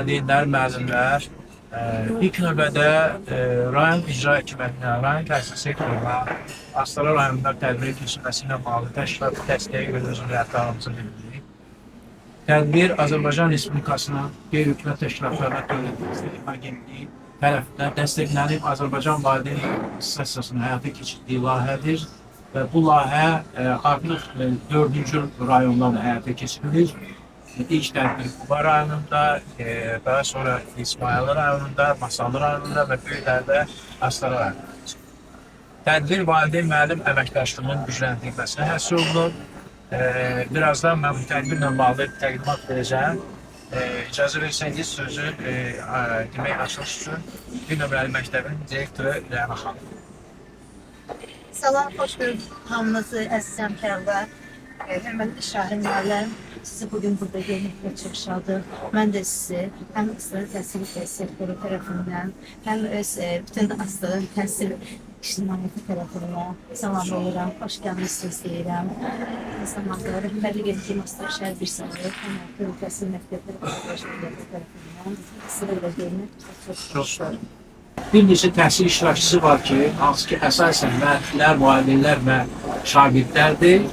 valideynlər, müəllimlər ilk növbədə rayon icra hakimiyyətinə, rayon təhsil sektoruna, Astara rayonunda tədbir keçirilməsi ilə bağlı təşkilat dəstəyi və özünü rəhbərliyimizi bildiririk. Tədbir Azərbaycan Respublikasının qeyri-hökumət təşkilatlarına Dövlət Agentliyi tərəfindən dəstəklənib Azərbaycan Valideyn İnstisiyasının həyata keçirdiyi layihədir və bu layihə artıq 4-cü rayondan həyata keçirilir. İlk tədbir Quba rayonunda, daha sonra İsmayılı rayonunda, Masallı rayonunda və Böyüklərdə Astara rayonunda. Tədbir valideyn müəllim əməkdaşlığının gücləndirilməsinə həsr olunur. Birazdan mən bu tədbirlə bağlı təqdimat verəcəm. İcazə versəniz sözü demək açılış üçün bir nömrəli məktəbin direktoru Rəna xanım. Salam, xoş gördük hamınızı, əziz həmkarlar. Hörmətli Şahin müəllim, sizi bugün burada görməklə çox şadıq. Mən də sizi həm Astara Təhsil Sektoru tərəfindən, həm bütün Astara Təhsil İctimaiyyəti tərəfindən salamlayıram, xoş gəlmişsiniz deyirəm. Aynı zamanda rəhbərlik etdiyim Astara şəhər bir sənət, həm təhsil məktəbləri tərəfindən sizi burada görmək çox şadıq. Bir neçə təhsil iştirakçısı var ki, hansı ki əsasən müəllimlər, valideynlər və şagirdlərdir,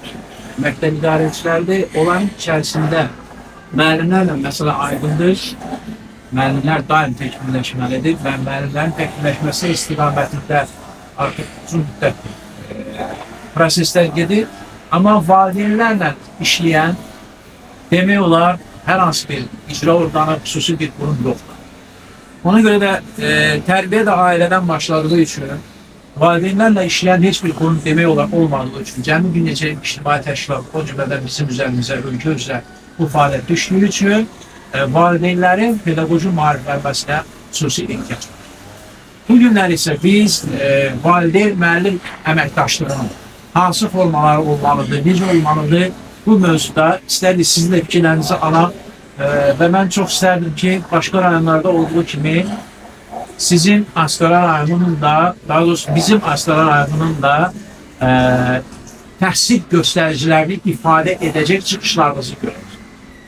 məktəb idarəçilərdir. Onların içərisində müəllimlərlə məsələ aydındır. Müəllimlər daim təkmilləşməlidir və müəllimlərin təkmilləşməsi istiqamətində artıq uzun müddət proseslər gedir. Amma valideynlərlə işləyən demək olar hər hansı bir icra orqanı, xüsusi bir qurum yoxdur. Ona görə də tərbiyə də ailədən başladığı üçün, valideynlərlə işləyən heç bir qurum demək olar olmadığı üçün, cəmi bir neçə ictimai təşkilat, o cümlədən bizim üzərimizə, ölkə üzrə bu fəaliyyət düşdüyü üçün valideynlərin pedaqoji maariflənməsinə xüsusi ehtiyac var. Bu günlər isə biz valideyn-müəllim əməkdaşlığının hansı formaları olmalıdır, necə olmalıdır bu mövzuda istərdik sizin də fikirlərinizi alam. Və mən çox istərdim ki, başqa rayonlarda olduğu kimi sizin Astara rayonunun da, daha doğrusu bizim Astara rayonunun da təhsil göstəricilərini ifadə edəcək çıxışlarınızı görürüz.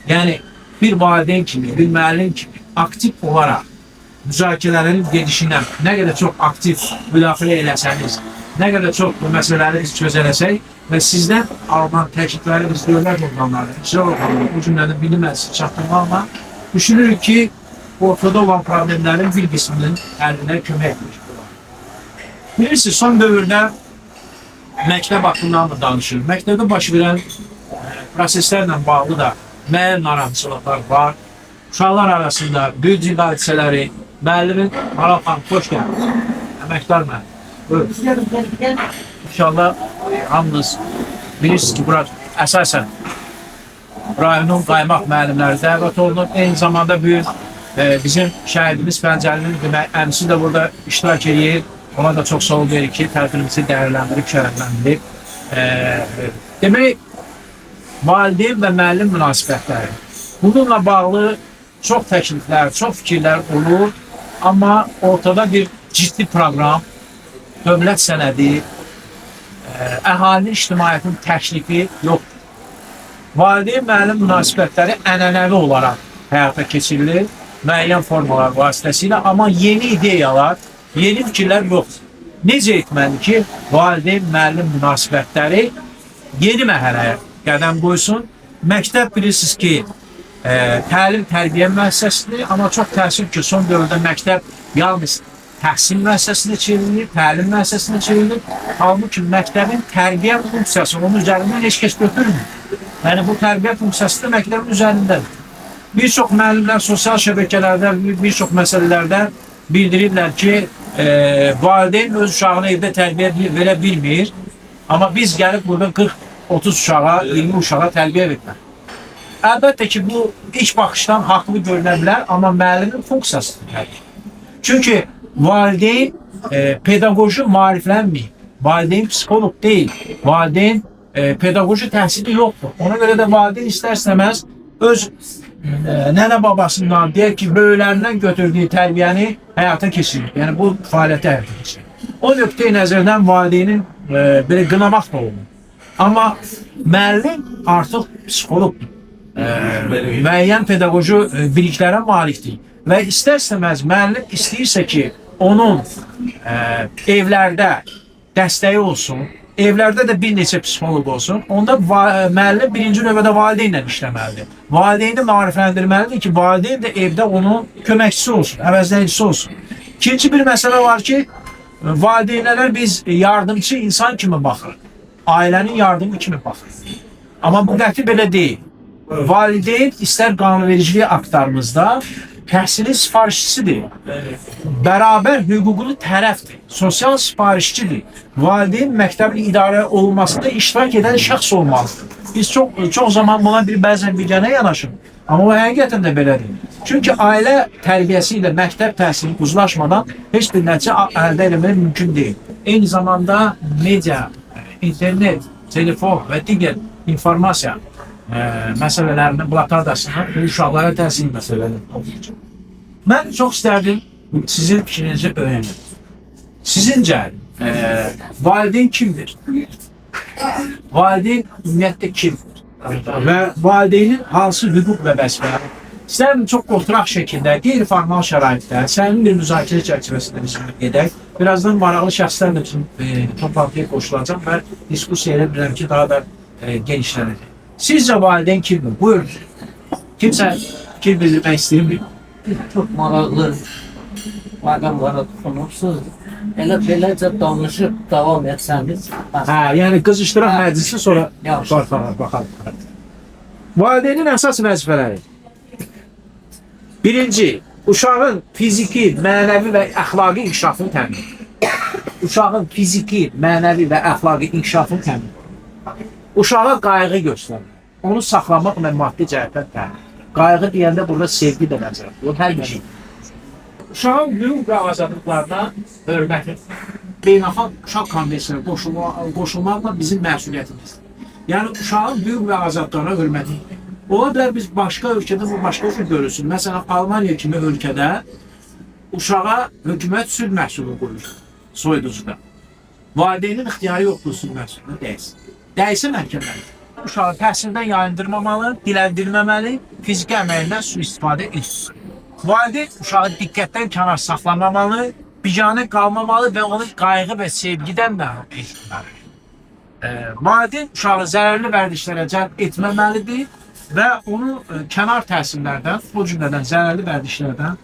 Yəni, bir valideyn kimi, bir müəllim kimi aktiv olaraq müzakirələrin gedişinə nə qədər çox aktiv müdaxilə eləsəniz, nə qədər çox bu məsələləri çözələsək və sizdən alınan təklifləri biz dövlət orqanları, icra orqanları, bu cümlənin bilim məclisi çatdırmaqla düşünürük ki, ortada olan problemlərin bir qisminin əllinə kömək etmiş olar. Bilirsiniz, son dövrdə məktəb haqqından da danışır. Məktəbdə baş verən proseslərlə bağlı da müəyyən narahatçılıqlar var. Uşaqlar arasında büyücü hadisələri, müəllimin Maral xanım, xoş gəldiniz. Əməkdar müəllim. Buyurun. İnşallah hamınız bilirsiniz ki, bura əsasən rayonun qaymaq müəllimləri dəvət olunub. Eyni zamanda bugün bizim şəhidimiz Pəncəlinin əmsi də burada iştirak edir. Ona da çox sağ ol verir ki, tədbirimizi dəyərləndirib, şərəfləndirib. Demək, valideyn və müəllim münasibətləri. Bununla bağlı çox təkliflər, çox fikirlər olur. Amma ortada bir ciddi proqram, dövlət sənədi, əhalinin ictimaiyyətin təklifi yoxdur. Valideyn-müəllim münasibətləri ənənəvi olaraq həyata keçirilir, müəyyən formalar vasitəsilə, amma yeni ideyalar, yeni fikirlər yoxdur. Necə etməli ki, valideyn-müəllim münasibətləri yeni mərhələyə qədəm qoysun? Məktəb bilirsiniz ki, təlim-tərbiyə müəssisəsidir, amma çox təəssüf ki, son dövrdə məktəb yalnız təhsil müəssisəsinə çevrilir, təlim müəssisəsinə çevrilir. Halbuki məktəbin tərbiyə funksiyası onun üzərindən heç kəs götürmür. Yəni, bu tərbiyə funksiyası da məktəbin üzərindədir. Bir çox müəllimlər sosial şəbəkələrdə, bir çox məsələlərdə bildirirlər ki, valideyn öz uşağını evdə tərbiyə verə bilmir, amma biz gəlib burada 40-30 uşağa, 20 uşağa tərbiyə vermək. Əlbəttə ki, bu ilk baxışdan haqlı görünə bilər, amma müəllimin funksiyasıdır. Çünki valideyn pedaqoji maariflənməyib, valideyn psixoloq deyil, valideyn pedaqoji təhsili yoxdur. Ona görə də valideyn istər-istəməz öz nənə babasından, deyək ki, böyüklərindən götürdüyü tərbiyəni həyata keçirir. Yəni, bu fəaliyyəti həyata keçirir. O nöqteyi nəzərdən valideynin belə qınamaq da olunur. Amma müəllim artıq psixoloqdur. müəyyən pedaqoji biliklərə malikdir. Və istər-istəməz müəllim istəyirsə ki, onun evlərdə dəstəyi olsun, evlərdə də bir neçə psixoloq olsun, onda müəllim birinci növbədə valideynlə işləməlidir. Valideyni maarifləndirməlidir ki, valideyn də evdə onun köməkçisi olsun, əvəzləyicisi olsun. İkinci bir məsələ var ki, valideynlər biz yardımcı insan kimi baxır, ailənin yardımı kimi baxır. Amma bu qəti belə deyil. Valideyn istər qanunvericiliyi aktlarımızda təhsilin sifarişçisidir. Bərabər hüquqlu tərəfdir. Sosial sifarişçidir. Valideyn məktəbin idarə olunmasında iştirak edən şəxs olmalıdır. Biz çox zaman buna bəzən biganə yanaşırıq. Amma o həqiqətən də belədir. Çünki ailə tərbiyəsi ilə məktəb təhsili uzlaşmadan heç bir nəticə əldə etmək mümkün deyil. Eyni zamanda media, internet, telefon və digər informasiya məsələlərinin blokadasına uşaqlara təhsil məsələləri. Mən çox istərdim sizin fikrinizi öyrənim. Sizincə valideyn kimdir? Valideyn ümumiyyətlə kimdir? Və valideynin hansı hüquq və vəzifələri? İstərdim çox oturaq şəkildə, qeyri-formal şəraitdə, səmimi bir müzakirə çərçivəsində biz gedək. Birazdan maraqlı şəxslərlə üçün toplantıya qoşulacaq və diskusiya edə bilirəm ki, daha da genişlənəcək. Sizcə valideyn kimdir? Buyurun. Kimsə fikir bildirmək istəyir? Çox maraqlı məqamlara toxunursunuz. Elə beləcə danışıb davam etsəniz. Yəni qızışdıraq məclisi sonra Yaxşı. baxalım. Valideynin əsas vəzifələri. Birinci, uşağın fiziki, mənəvi və əxlaqi inkişafını təmin edir. Uşağın fiziki, mənəvi və əxlaqi inkişafını təmin edir. Uşağa qayğı göstərir. Onu saxlamaq və maddi cəhətdən təmin edir. Qayğı deyəndə burada sevgi də nəzərə tutulur, hər bir şey. Uşağın hüquq və azadlıqlarına hörməti. Beynəlxalq Uşaq Konvensiyasına qoşulmaqla bizim məsuliyyətimizdir. Yəni uşağın hüquq və azadlıqlarına hörməti. Ola bilər biz başqa ölkədə bu başqa cür görülsün. Məsələn, Almaniya kimi ölkədə uşağa hökumət süd məhsulu qoyur, soyuducuda. Valideynin ixtiyarı yoxdur süd məhsuluna dəysin. Dəysin məhkəməli. Uşağı təhsildən yayındırmamalı, diləndirməməli, fiziki əməyindən sui-istifadə etsin. Valideyn uşağı diqqətdən kənar saxlamamalı, biganə qalmamalı və onun qayğı və sevgidən məhrum etməlidir. Valideyn uşağı zərərli vərdişlərə cəlb etməməlidir və onu kənar təhsillərdən, o cümlədən zərərli vərdişlərdən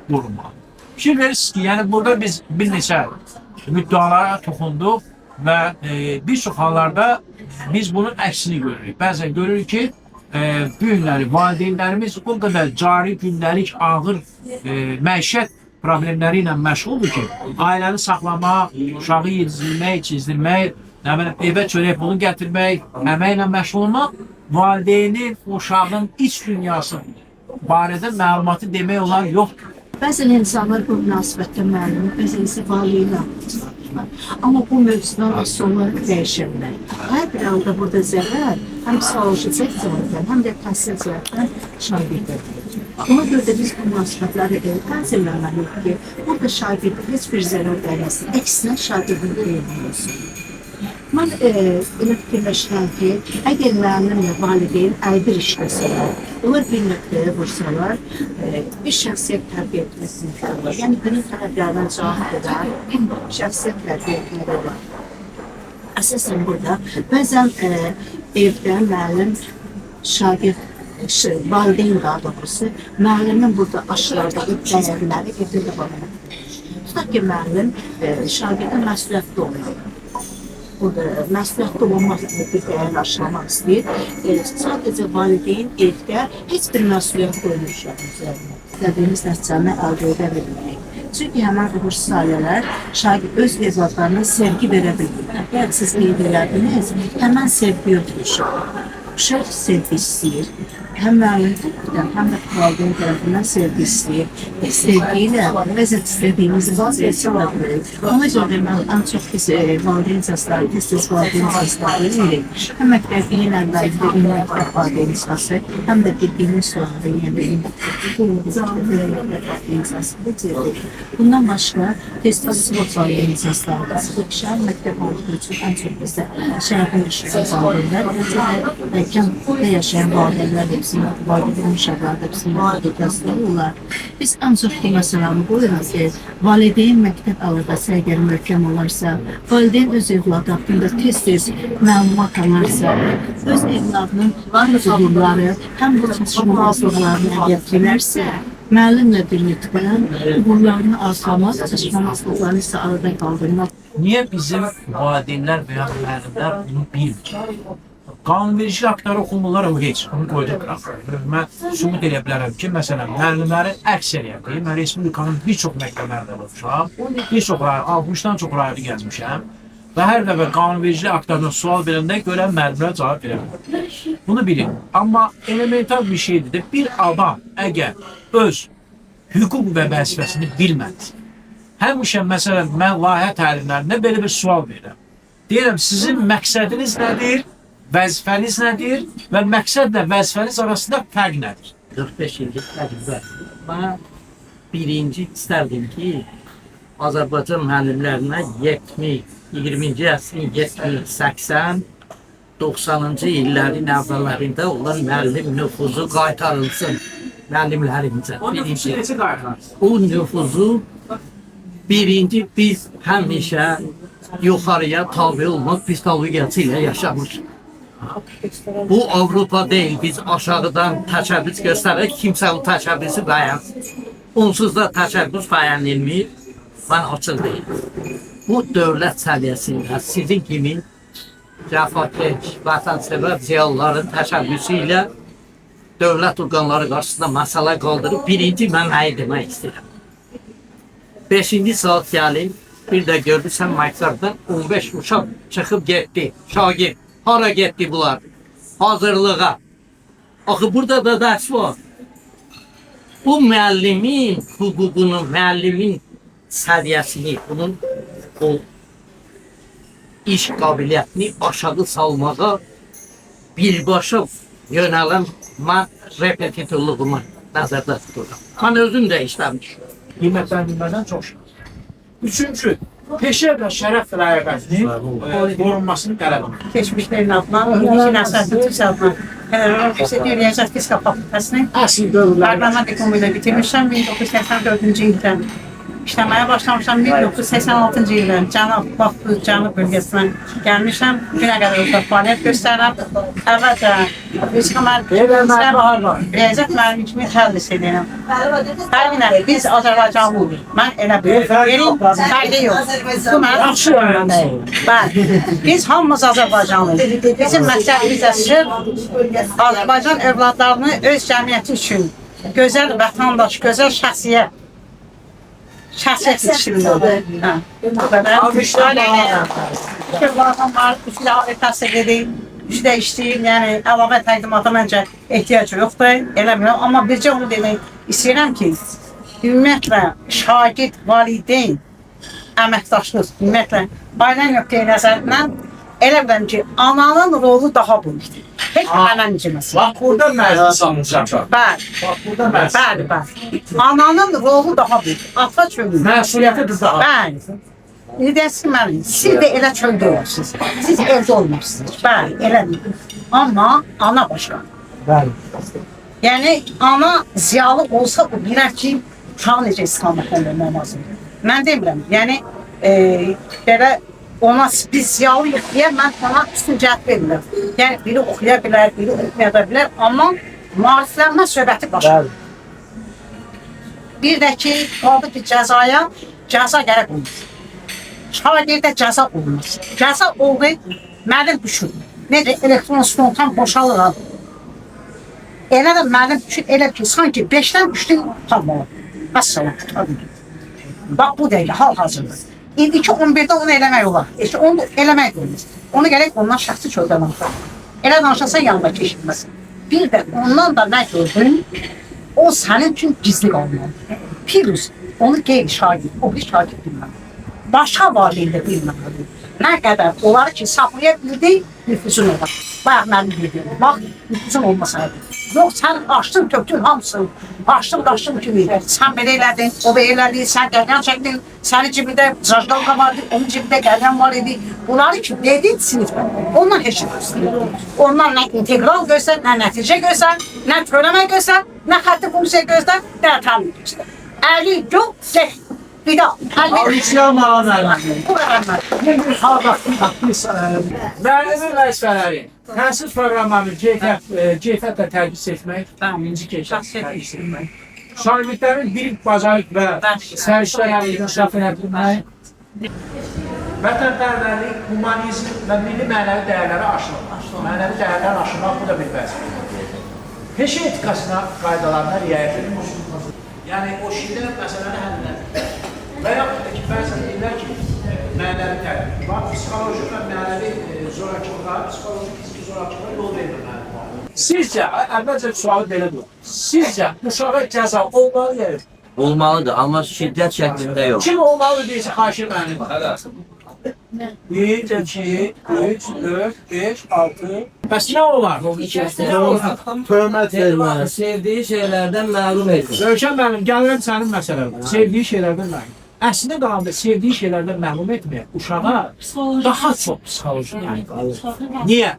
qorunmalı. Fikir verirsiniz ki, yəni burada biz bir neçə müddalara toxunduq və bir çox hallarda biz bunun əksini görürük. Bəzən görürük ki, bu günləri valideynlərimiz o qədər cari, gündəlik, ağır məişət problemləri ilə məşğuldur ki, ailəni saxlamaq, uşağı yedizdirmək, çizdirmək, evə çörək pulu gətirmək, əməklə məşğul olmaq, valideynin uşağın iç dünyası barədə məlumatı demək olar yoxdur. Bəzən insanlar bu münasibətdə müəllimi, bəzən isə valideynlə anlatırlar. Amma bu mövzudan sonra dəyişirlər. Hər bir halda burada zərər həm psixoloji cəhətdən, həm də təhsil cəhətdən şagirdədir. Ona görə də biz bu münasibətləri tənzimləməliyik ki, burada şagirdə heç bir zərər dəyməsin. Əksinə şagirdin xeyirli olsun. Mən elə fikirləşirəm ki, əgər müəllimlə valideyn əlbir işləsələr, onlar bir nöqtəyə vursalar, bir şəxsiyyət tərbiyə etməsini fikirlər. Yəni, bunun tələblərdən cavab edən şəxsiyyət tərbiyə etmələri var. Əsasən burada, bəzən evdə müəllim, şagird, valideyn daha doğrusu, müəllimin burada aşılardağı dəyərləri evdə də var. Tutaq ki, müəllim şagirdə məsuliyyətli olmalı. Burada məsuliyyətli olmaq bir dəyərli aşılamaq istəyir. Sadəcə valideyn evdə heç bir məsuliyyət qoyulur uşağın üzərinə. İstədiyimiz nəticəni əldə edə bilmirik. Çünki həmən uğursuz ailələr şagird öz övladlarına sevgi verə bilmirlər. Əgər siz qeyd elədiniz, həmən sevgi yoxdur uşaq. Uşaq sevgi istəyir. Həm müəllim tərəfindən, həm də valideyn tərəfindən sevgi istəyir. Sevgi ilə bəzən istədiyimiz vəziyyəti ola bilir. Ona görə mən ən çox valideyn səsləri, tez-tez valideyn səsləri veririk. Həm məktəbinin əvvəlində ünlü valideyn səsi, həm də birbirinin sonunda valideyn səsi. Bundan başqa tez-tez sport valideyn səsləri var. Şəhər məktəb olduğu üçün ən çox bizdə şəhərdə yaşayan valideynlər, kənddə yaşayan valideynlər bizim valideyn uşaqları da bizim valideynlər olar. Biz ancaq bu məsələni qoyuruq ki, valideyn məktəb alırsa, əgər möhkəm olarsa, valideyn öz evladı haqqında tez-tez məlumat alırsa, öz evladının uğurları, həm də çatışmazlıqlarını əgər bilərsə, müəllimlə birlikdə uğurlarını artlamaq, çatışmazlıqlarını isə arada qaldırmaq. Niye bizim valideynler veya müəllimlər bunu bilmir? Qanunvericilik aktları oxumurlar ama heç, onu qoyduq qırağa. Mən sübut edə bilərəm ki, məsələn, müəllimlərin əksəriyyəti, mən Respublikanın bir çox məktəblərində olmuşam, bir çox rayon, 60-dan çox rayonu gəzmişəm və hər dəfə qanunvericilik aktlarından sual verəndə görən müəllimlər cavab verəm. Bunu bilin. Amma elementar bir şeydir de, bir adam əgər öz hüquq və vəzifəsini bilmədi, həmişə məsələn, mən layihə təlimlərində belə bir sual verirəm. Deyirəm, sizin məqsədiniz nədir, vəzifəniz nədir və məqsədlə vəzifəniz arasında fərq nədir? 45 illik təcrübə. Mən birinci istərdim ki, Azərbaycan müəllimlərinə 20-ci əsrin 70, 80, 90-cı illərin əvvəllərində olan müəllim nüfuzu qaytarılsın müəllimlərimizə. O nüfuzu birinci biz həmişə yuxarıya tabi olmaq psixologiyası ilə yaşamışıq. Bu Avropa değil, biz aşağıdan təşəbbüs göstərək, kimsə o təşəbbüsü bəyənsın. Onsuz da təşəbbüs bəyənilmir, mən açıq deyil. Bu dövlət səviyyəsində sizin kimi cəfakeş, vətənsevər ziyalıların təşəbbüsü ilə dövlət orqanları qarşısında məsələ qaldırıb, birinci mən nəyi demək istəyirəm. 5-ci saat gəlib, bir də gördüsən məqsəddən 15 uşaq çıxıb getdi, şagird. Hara getdi bunlar? Hazırlığa. Axı burada da dərs var. Bu müəllimin hüququnu, müəllimin səviyyəsini, bunun o iş qabiliyyətini aşağı salmağa birbaşa yönələn mən repetitorluğumu nəzərdə tuturam. Mən özüm də işləmişim. Qiymətləndirmədən çox şey. Üçüncü, peşə və şərəf ləyaqətinin qorunmasını tələb edir. Keçmişlerin adına, iki nəsətin tüsəldina. Yüksək Riyaziyyat Fizika Fakültəsini Əsl dövrlərdə Ərməmət Ekonomiyada bitirmişəm 1984-cü ildən. İşləməyə başlamışam 1986-cı ildən. Cənub bölgəsinə gəlmişəm. Günə qədər orada fəaliyyət göstərirəm. Əvvəlcə fizika müəllim, riyaziyyat müəllimi kimi tədris edirəm. Təminən biz Azərbaycanlıyıq. Mən elə bilirəm, fərqi yox. Bu mənim yaxşı örnəyim. Bəli, biz hamımız Azərbaycanlıyıq. Bizim məqsədimizdə sırf Azərbaycan övladlarını öz cəmiyyəti üçün gözəl vətəndaş, gözəl şəxsiyyət yetiştirilməlidir. Bu qədər. Övladım var, üçü də ali təhsil edir, üçü də işləyir, yəni əlavə təqdimata məncə ehtiyac yoxdur, elə biləm. Amma bircə onu demək istəyirəm ki, ümumiyyətlə şagird, valideyn, əməkdaşlıq, ümumiyyətlə ailə nöqteyi nəzərindən elə biləm ki, ananın rolu daha böyükdür. Heç mənəmci məsələ. bax burada məclis alınacaq. Bəli. Ananın rolu daha böyük. Ata çölü. Məsuliyyəti də daha. Bəli. Lidəsi mənim. Siz də elə çöldə olursunuz. Siz evdə olmuşsunuz. Bəli, elədir. Amma ana başqa. Bəli. Yəni, ana ziyalı olsa o bilər ki, uşağı necə istiqamətdən vermək lazımdır. Mən demirəm, yəni, belə ona biz ziyalıyıq deyə mən ona üstün cəhət vermirəm. Yəni, biri oxuya bilər, biri oxumaya da bilər, amma maariflənmə söhbəti başqa. Bir də ki, qaldı ki, cəza gərək olmaz. Şagirdə cəza olmaz. Cəza oldu, müəllim düşür. Necə elektron spontan boşalır. Elə də müəllim düşür, elə ki, sanki 5-dən düşdü, tamam. Əssalam, tabii ki. Bax, bu deyil, hal-hazırdır. İndiki 11-də onu eləmək olar. Onu eləmək olmaz. Onu gərək ondan şəxsi çöldən alır. Elə danışasa yanına keçilməsin. Bir də ondan da nə gördün, o sənin üçün gizli qalmalıdır. Pirus, onu qeyri şagird, o bir şagird bilməm. başqa valideyn də bilməlidir. Nə qədər olar ki, saxlaya bildik, nüfusun olar. Bayaq mənim dediyim, bax, nüfusun olmasaydı. Yox, sən açdın, tökdün hamısını. Açdın, qaçdın kimi. Sən belə elədin, o belə elədi, sən qəlyan çəkdin, sənin cibində zajqalqa vardı, onun cibində qəlyan var idi. Bunları ki, dedin sinifə, ondan heç nə göstərir. Ondan nə integral göstər, nə nəticə göstər, nə törəmə göstər, nə xətti funksiya göstər, nə təmin göstər. Əli yox, zeh. Bir daha. Alışyan müəllim. Bu qədər. Müəllimin vəzifələri. Təhsil proqramlarını keyfiyyətlə tədris etmək, birinci keyfiyyətlə tədris etmək. Şagirdlərin bilik, bacarıq və səriştələrini inkişaf etdirmək. Vətənpərvərlik, humanizm və milli mənəvi dəyərləri aşılmaq. Mənəvi dəyərləri aşılmaq bu da bir vəzifədir. Peşə etikasına, qaydalarına riayət etmək. Yəni o şirlər məsələni həll edir. Və yaxud da ki, bəzən deyirlər ki, mənəvi tədbir var, psixoloji və mənəvi zorakılığa, psixoloji fiziki zorakılığa yol verilməlidir. Sizcə, əvvəlcə sualı belə dur. Sizcə, uşağa cəza olmalı ya? Olmalıdır, amma şiddət şəklində yox. Kim olmalı deyirsə, xahiş müəllim. 1, 2, 3, 4, 5, 6. Bəs nə olar? Hörmət verməli. Sevdiyi şeylərdən məlum edir. Rövşən müəllim, gəlirəm sənin məsələdir. Sevdiyi şeylərdən məlum. Əslində qalanda sevdiyi şeylərdən məlum etmək uşağa daha çox psixoloji qalır. Niyə?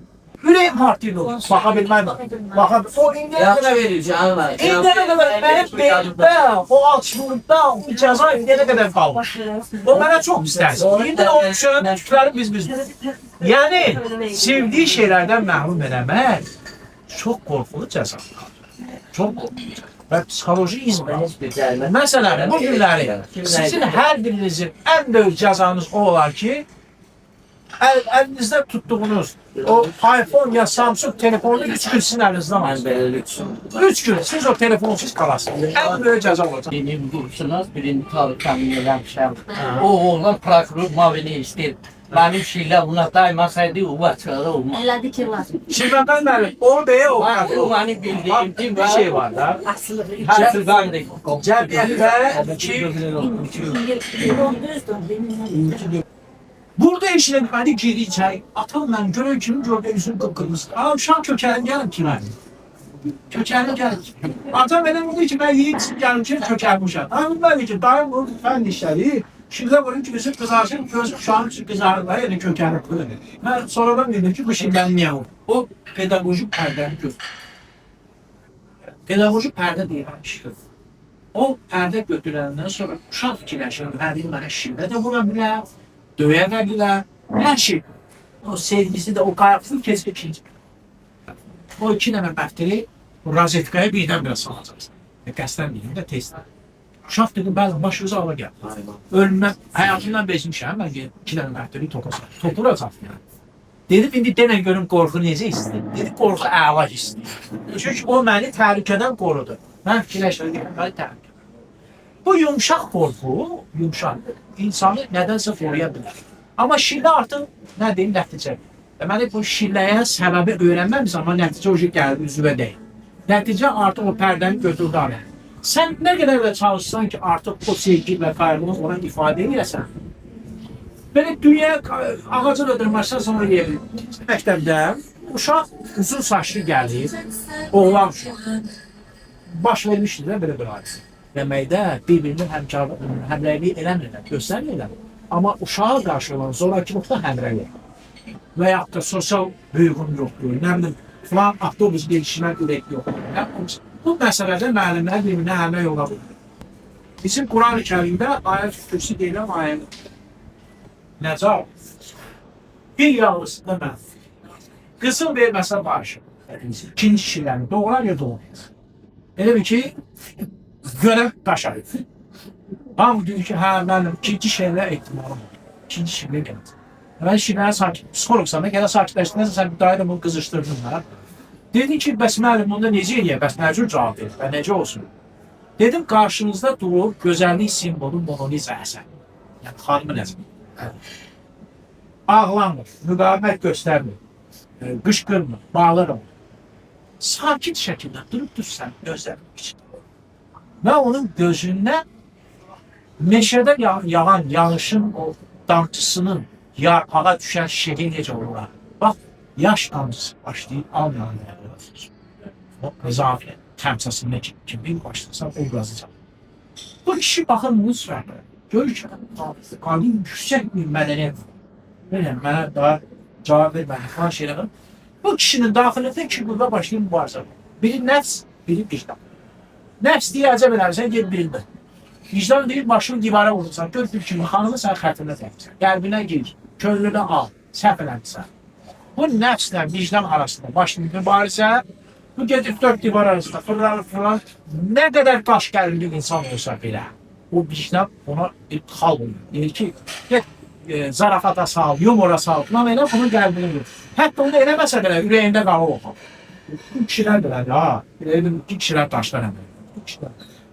Ürək partiyli olur. Baxa bilməyəm. Baxa o indiyə Yaxşı verir canım. İndiyə qədər mənim beynimdə, o alçılığında, o cəza indiyə qədər qalır. O mənə çox istərsin. İndi o üçün tüklərim biz. Yəni, sevdiyi şeylərdən məhrum eləmək çox qorxulu cəzadır. Çox qorxulu. Və psixoloji izmə. Məsələn, bu günləri sizin hər birinizin ən böyük cəzanız o olar ki, əlinizdə tutduğunuz o iPhone ya Samsung telefonu 3 gün sizin əlinizdən var. 3 gün siz o telefonsuz qalasınız. Ən böyük cəza olacaq. Benim kursunuz birinci tabi təmin eləmişəm. O oğlan prokuror mavini istəyir. Mənim şillə buna daymasaydı o açıqları olmaz. Elədi ki, var. Şirvəndən müəllim, onu deyə o O mənim bildiyim bir şey var da. Hərfizandır. Cəmiyyətdə burada işlənməli geri içəri. Atam mən görən kimi gördüm üzüm qıpqırmızı. Uşaq kökəlin gəlin kirayı. Kökəlin gəlin. Atam elə oldu ki, mən yiyip gəlin ki, kökəlmişəm. Amma mən ki, dayım bu fənd işləri. Şimdi bunun ki, bizim kızarsın, göz uşağın için kızarlar, yani kökəlin. Mən sonradan dedim ki, bu şeydən niyə olur? O pedagojik pərdəni götürür. Pedagojik pərdə deyilən işdir. O pərdə götürəndən sonra uşaq fikirləşir, müəllim mənə şillə də vura bilər, döyə də bilər, hər şey. O sevgisi də, o qayğısını kesib ikinci. O 2 nəfər bəfteri rozetkaya birdən biraz salacaqsın. Qəsdən deyim də testdən. Uşaq dedim, bəzən başınıza ala gəlir. Ölümdən, həyatımdan bezmişəm, mən 2 nəfər bəfteri topuracaq. Dedim, indi denən görüm qorxu necə istəyir. Dedi, qorxu əla istəyir. Çünki o məni təhlükədən qorudu. Mən fikirləşirəm, məni təhlükə. Bu yumşaq qorxu, yumşaq, insanı nədənsə qoruya bilər. Amma şillə artıq, nə deyim, nəticə. Deməli, bu şilləyə səbəbi öyrənməmiz, amma nəticə o gəlir, üzvə deyil. Nəticə artıq o pərdəni götürdü araya. Sən nə qədər də çalışsan ki, artıq o sevgi və qayğını ona ifadə edəsən, belə dünya ağacı da dırmaşsan sonra yerim. Məktəbdə uşaq uzun saçlı gəlir, oğlan uşaq. Baş vermişdir də belə bir hadisə. Deməkdə bir-birinin həmrəyliyi eləmirlər, göstərmirlər. Amma uşağa qarşı olan zorakılıqda həmrəylik. Və yaxud da sosial hüququn yoxdur, nə bilim, filan avtobus gelişmək ürək yoxdur. Bu məsələdə müəllimlər bir-birinə həmrəy ola bilir. Bizim Quran-ı Kərimdə ayət kürsü deyilən ayət. Nəcab, bir yalnızında mən, qızıl verməsə barışım, ikinci kişilərini doğular ya doğmayız. Elə bir ki, görək daşar. Hamı deyir ki, hə, mənim ikinci şeylə ehtimalım olur. İkinci şeylə gəlir. Mən şeyləri sakit, psikologsan da gələ sakitləşdirəsən, sən bir dayı da bunu qızışdırdın da. Dedi ki, bəs müəllim onda necə eləyək, bəs nə cür cavab verir və necə olsun? Dedim, qarşınızda durur gözəllik simvolu Monaliza Həsən. Yəni, xanımın əzmi. Ağlanmır, müqavimət göstərmir, qışqırmır, bağlarım. Sakit şəkildə durub dursan gözlərim için. Və onun gözündən meşədə yağan yağışın o damcısının yarpağa düşən şekli necə olur? Bax, yaş damcısı başlayıb almayan o Nizami təmsəsində kimi başlasa obrazı çalır. Bu kişi baxın Nusrət, görür ki, qalın yüksək bir mədəniyyət var. Bilmem, mənə daha cavab vermədi falan şeyler. Bu kişinin daxilində iki qüvvə başlayıb mübarizə. Biri nəfs, biri vicdan. Nəfs deyə əcəb eləmirsən, gel birində. Vicdan deyir, başını divara vurursan, gör bir kimi, xanımı sən xətrinə təqsən. Qəlbinə gir, könlünə al, səhv eləmirsən. Bu nəfslə vicdan arasında başlayıb mübarizə, bu gedib dörd divar arasında fırlanır. Nə qədər daş qəlbli insan olsa belə, o vicdan ona ixal olur. Deyir ki, get zarafata sal, yumora sal, falan elə bunun qəlbini vurur. Hətta onu eləməsə belə ürəyində qalır o. Bu kişilər belədir, ha. İki kişilər daşlar əmir.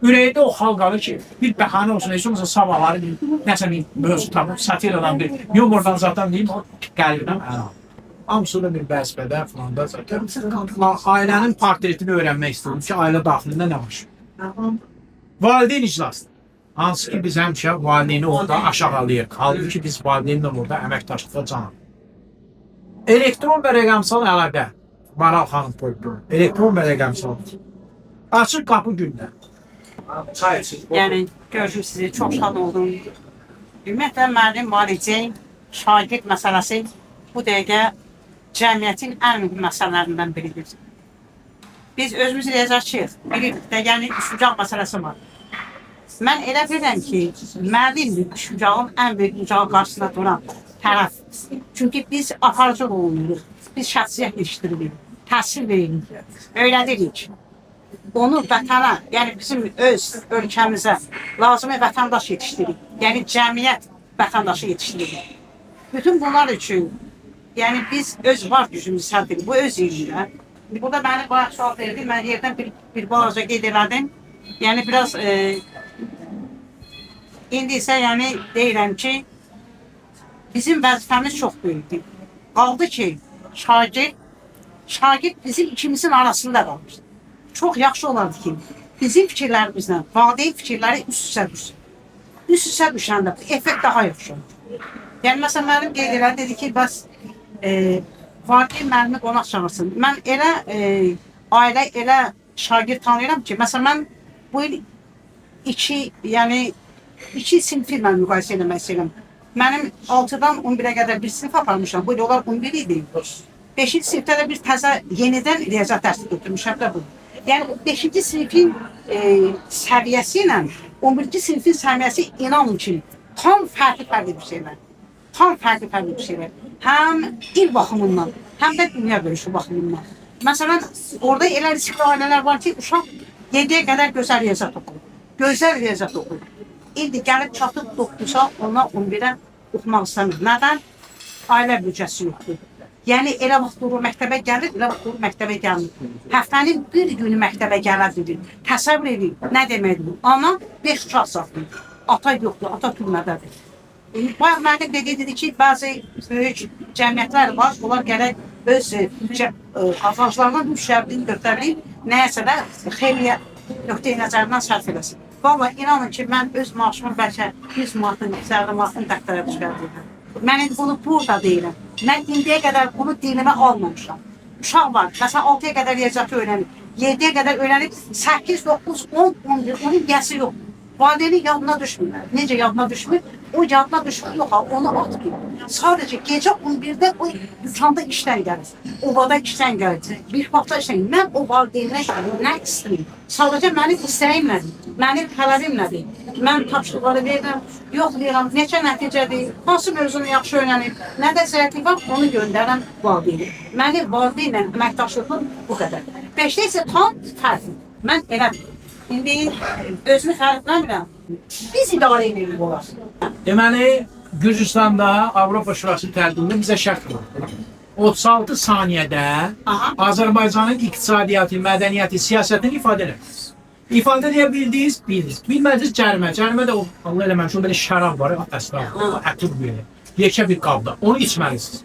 Ürəyində o xal qalır ki, bir bəhanə olsun, heç olmasa sabahları nəsə bir mövzu tapıb, satiradan bir yumordan zaten deyim, o qəlbinə mənə. Hamısı da bir vəzifədə falan da zaten. Ailənin portretini öyrənmək istedim ki, ailə daxilində nə var? Valideyn iclasıdır. Hansı ki biz həmişə valideyni orada aşağılayıq. Halbuki biz valideynlə orada əməkdaşlıqda canım. Elektron və rəqəmsal əlaqə. Maral xanım qoydu. Elektron və rəqəmsal. Açıq qapı gündə. Çay içir. Yəni gördüm sizi, çox şad oldum. Ümumiyyətlə müəllim, valideyn, şagird məsələsi bu dəqiqə cəmiyyətin ən mühüm məsələlərindən biridir. Biz özümüz rəzakıyıq. Bilirik də, yəni düşüncaq məsələsi var. Mən elə bilirəm ki, müəllimdir düşüncağın ən böyük ucağı qarşısında duran tərəf. Çünki biz aparıcı olmuruq, biz şəxsiyyət yetişdiririk, təhsil veririk, öyrədirik. Onu vətana, yəni bizim öz ölkəmizə lazımi vətəndaş yetişdiririk. Yəni cəmiyyət vətəndaşı yetişdiririk. Bütün bunlar üçün, yəni biz öz var gücümüzü sərf edirik, bu öz ilmində. Burada məni bayaq sual verdi, mən yerdən bir balaca qeyd elədim. Yəni biraz indi isə yəni deyirəm ki, bizim vəzifəmiz çox böyükdür. Qaldı ki, şagird bizim ikimizin arasında qalmışdır. Çox yaxşı olardı ki, bizim fikirlərimizlə valideyn fikirləri üst-üstə düşsün. Üst-üstə düşəndə bu effekt daha yaxşı olur. Yəni, məsələn, müəllim qeyd elədi, dedi ki, bəs valideyn müəllimi qonaq çağırsın. Mən elə ailə, elə şagird tanıyıram ki, məsələn, mən bu il iki sinfi mən müqayisə eləmək istəyirəm. Mənim 6-dan 11-ə qədər bir sinif aparmışam, bu il onlar 11 idi. 5-ci sinifdə də bir təzə yenidən riyaziyyat dərsi götürmüşəm də bu. Yəni, 5-ci sinifin səviyyəsi ilə 11-ci sinifin səviyyəsi inanın ki, tam fərqli bir şeylər. Tam fərqli bir şeylər. Həm il baxımından, həm də dünya görüşü baxımından. Məsələn, orada elə riskli ailələr var ki, uşaq 7-yə qədər gözəl riyaziyyat oxuyur. Gözəl riyaziyyat oxuyur. İndi gəlib çatıb 9-a, ona 11-ə oxumaq istəmir. Nədən? Ailə büdcəsi yoxdur. Yəni, elə vaxt durur məktəbə gəlir, elə vaxt durur məktəbə gəlmir. Həftənin bir günü məktəbə gələ bilir. Təsəvvür edin, nə deməkdir bu? Ana 5 uşaq saxlayır. Ata yoxdur, ata türmədədir. Bayaq müəllim dedi ki, bəzi böyük cəmiyyətlər var, onlar gərək öz qazanclarından müşəbbini götürülür, nəyəsə də xeyliyə nöqteyi nəzərindən sərf eləsin. Vallahi inanın ki, mən öz maaşımın bəlkə 100 manatın, 150 manatın dəftərə düşərdim. Mən indi bunu burada deyirəm. Mən indiyə qədər bunu dilimə almamışam. Uşaq var, məsələn 6-ya qədər riyaziyyatı öyrənib, 7-yə qədər öyrənib, 8, 9, 10, 11, onun gəsi yox. Valideynin yadına düşmür. Necə yadına düşmür? O yadına düşmür, yox, onu atmıyor. Sadəcə gecə 11-də o dükkanda işdən gəlir. Ovada işdən gəlir. Bir vaxtda işdən gəlir. Mən o valideynə nə istəyim? Sadəcə mənim istəyim nədir? Mənim tələbim nədir? Mən tapşırıqları verirəm, yoxlayıram, neçə nəticədir, hansı mövzunu yaxşı öyrənib, nədə zəiflik var, onu göndərəm valideyni. Mənim valideynlə əməkdaşlığım bu qədər. 5-də isə tam fərqli. Mən elə İndi özümü xərcləmirəm. Biz idarə edirik olar. Deməli, Gürcüstanda Avropa Şurası tədbirində bizə şərt var. 36 saniyədə Azərbaycanın iqtisadiyyatı, mədəniyyəti, siyasətini ifadə edərsiniz. İfadə edə bildiniz, bilmədiniz cərimə. Cərimə də Allah eləməmiş, o belə şərab var, ətir belə, yekə bir qabda. Onu içməlisiniz.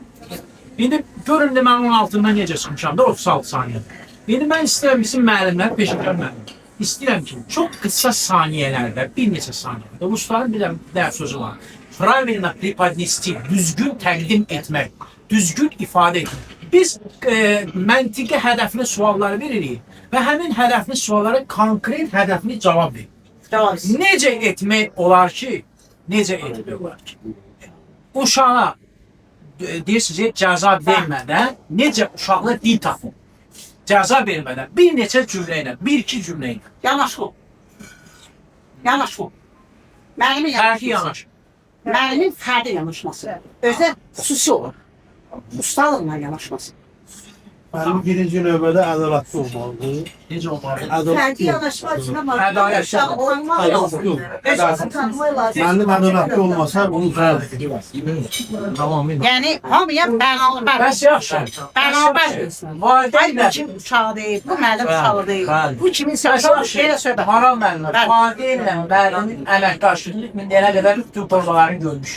İndi görün də mən onun altından necə çıxmışam da 36 saniyədə. İndi mən istəyirəm bizim müəllimlər, peşəkar müəllimlər. istəyirəm ki, çox qısa saniyələrdə, bir neçə saniyələrdə, Rusların bir də sözü var. Правильно преподнести, düzgün təqdim etmək, düzgün ifadə etmək. Biz məntiqi hədəfli sualları veririk və həmin hədəfli suallara konkret hədəfli cavab veririk. Necə etmək olar ki, uşağa deyirsiniz, cəza vermədən necə uşaqla dil tapın? Cəza vermədən bir neçə cümlə ilə, bir-iki cümlə ilə. Yanaşma. Yanaşma. Müəllimin Fərqi yanaşması. yanaş. Müəllimin fərdi yanaşması. Özdə xüsusi olur. Ustalıqla yanaşması. Mənim birinci növbədə ədalətli olmalıdır. Necə olmalı? Fərqi yanaşma açısından Ədalət. uşaq olmaq Ədalətli lazım. Özünü tanımaq lazım. Mənim ədalətli olmasa bunun fərqi. Tamam. Yəni hamıya bərabər. Bəs yaxşı. Bərabər. Valideynlə Bu kim uşağı deyil, bu müəllim uşağı deyil. bəli. Bu kimin Bəs sözü yaxşı. belə söhbət. Maral müəllimə, Bəli. valideynlə müəllimin əməkdaşlığını mindiyənə qədər bütün formalarını görmüş.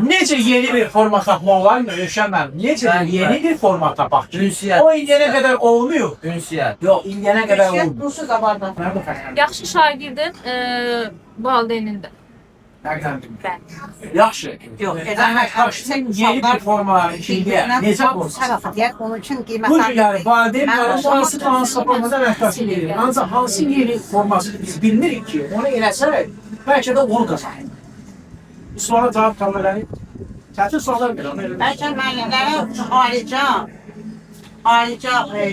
Necə yeni bir forma tapmaq olar mı? Rövşən müəllim, necə yeni bir forma tapaq ki? Ünsiyyət. O indiyənə qədər olmuyor. Ünsiyyət. Yox, indiyənə qədər olmuyor. Bunsuz abardan. Nerede fərqlənir? Yaxşı şagirdin valideynində. Fərqləndir. Yaxşı. Yox, Əməkdaşlığın yeni bir formaları içində necə olsun? Sərafət, onun üçün Bu qiymətlər. günləri valideyn hansı formada əməkdaşlıq edir? Ancaq hansı yeni formasını biz bilmirik ki, onu eləsək, bəlkə də onu qazanır. Bu suala cavab tapmaları çətin suallar verir. Bəlkə müəllimlərə ayrıca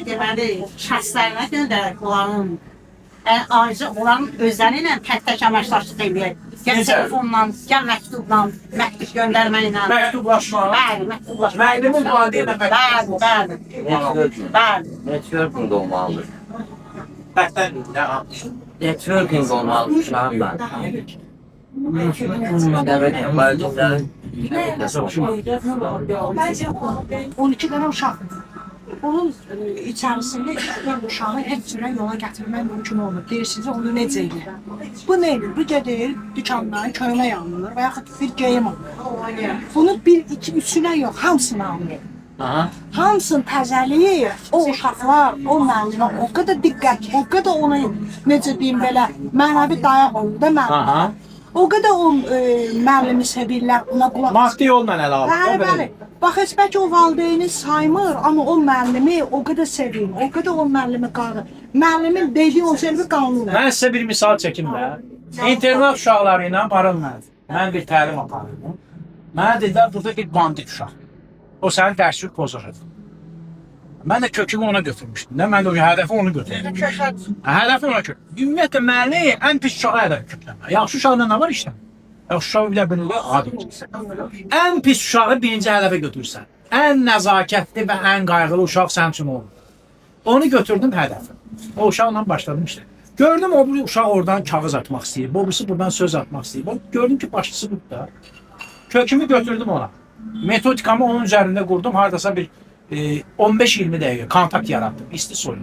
deməli şəxslərinə göndərək ayrıca onların özləri ilə tək-tək əməkdaşlıq edək. Gəl Necə? telefonla, gəl məktubla, məktub göndərməklə. Məktublaşma. Bəli, məktublaşma. Müəllimin valideynlə Bəli, bəli, bəli. Networking olmalıdır. Fərqləndir. Nə? Networking olmalıdır uşağın ben. Demek ki valideynlerin Bence 12 tane uşaq. Onun içərisində bir uşağı heç cürə yola gətirmək mümkün olmur. Deyirsiniz, onu necə edir? Bu nə edir? Bu gedir dükandan köynə yanılır və yaxud bir geyim alır. Bunu bir, iki, üçünə yox, hamısını alır. Aha. Hamısını təzəliyir. O uşaqlar, o müəllimə o qədər diqqət, o qədər ona necə deyim belə, mənəvi dayaq olur da müəllim. Aha. O qədər o müəllimi sevirlər, ona qulaq Maddi yolla ələ alır. Bəli, bəli. Bax, heç bəlkə o valideyni saymır, amma o müəllimi o qədər sevir, o qədər o müəllimi qarı. Müəllimin dediyi o sözü qanunur. Mən sizə bir misal çəkim də. İnternet uşaqları ilə barınmadı. Mən bir təlim aparırdım. Mənə dedilər, burada bir bandit uşaq. O sənin dərsini pozur. Mən də kökümü ona götürmüşdüm. Mən də o hədəfi onu götürmüşdüm. Hədəfi ona götürmüşdüm. Ümumiyyətlə, müəllim ən pis uşağa hədəf götürmə. Yaxşı uşaqla nə var işlə? Yaxşı uşağı bir də belə adi. Ən pis uşağı birinci hədəfə götürürsən. Ən nəzakətli və ən qayğılı uşaq sənin üçün olur. Onu götürdüm hədəfə. O uşaqla başladım işte. Gördüm o bir uşaq oradan kağız atmaq istəyir. Bu birisi buradan söz atmaq istəyir. Gördüm ki başçısı budur da. Kökümü götürdüm ona. Metodikamı onun üzərində qurdum. Hardasa bir 15-20 dəqiqə kontakt yarattım. İsti soyunu.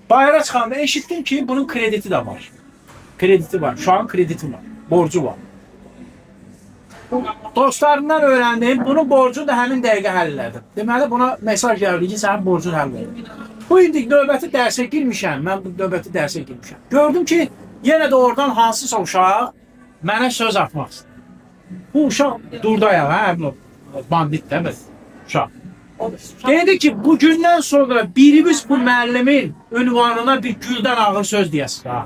Bayıra çıxanda eşitdim ki bunun krediti də var. Krediti var. Uşağın krediti var. Borcu var. Dostlarından öyrəndim. Bunun borcunu da həmin dəqiqə həll elədim. Deməli buna mesaj gəldi ki sənin borcunu həll edir. Bu indi növbəti dərsə girmişəm. Mən bu növbəti dərsə girmişəm. Gördüm ki yenə də oradan hansısa uşaq mənə söz atmaq istəyir. Bu uşaq durdu ayağa, hə, bandit də uşaq. Dedi ki, bugündən sonra birimiz bu müəllimin ünvanına bir güldən ağır söz deyəsiz. Ha.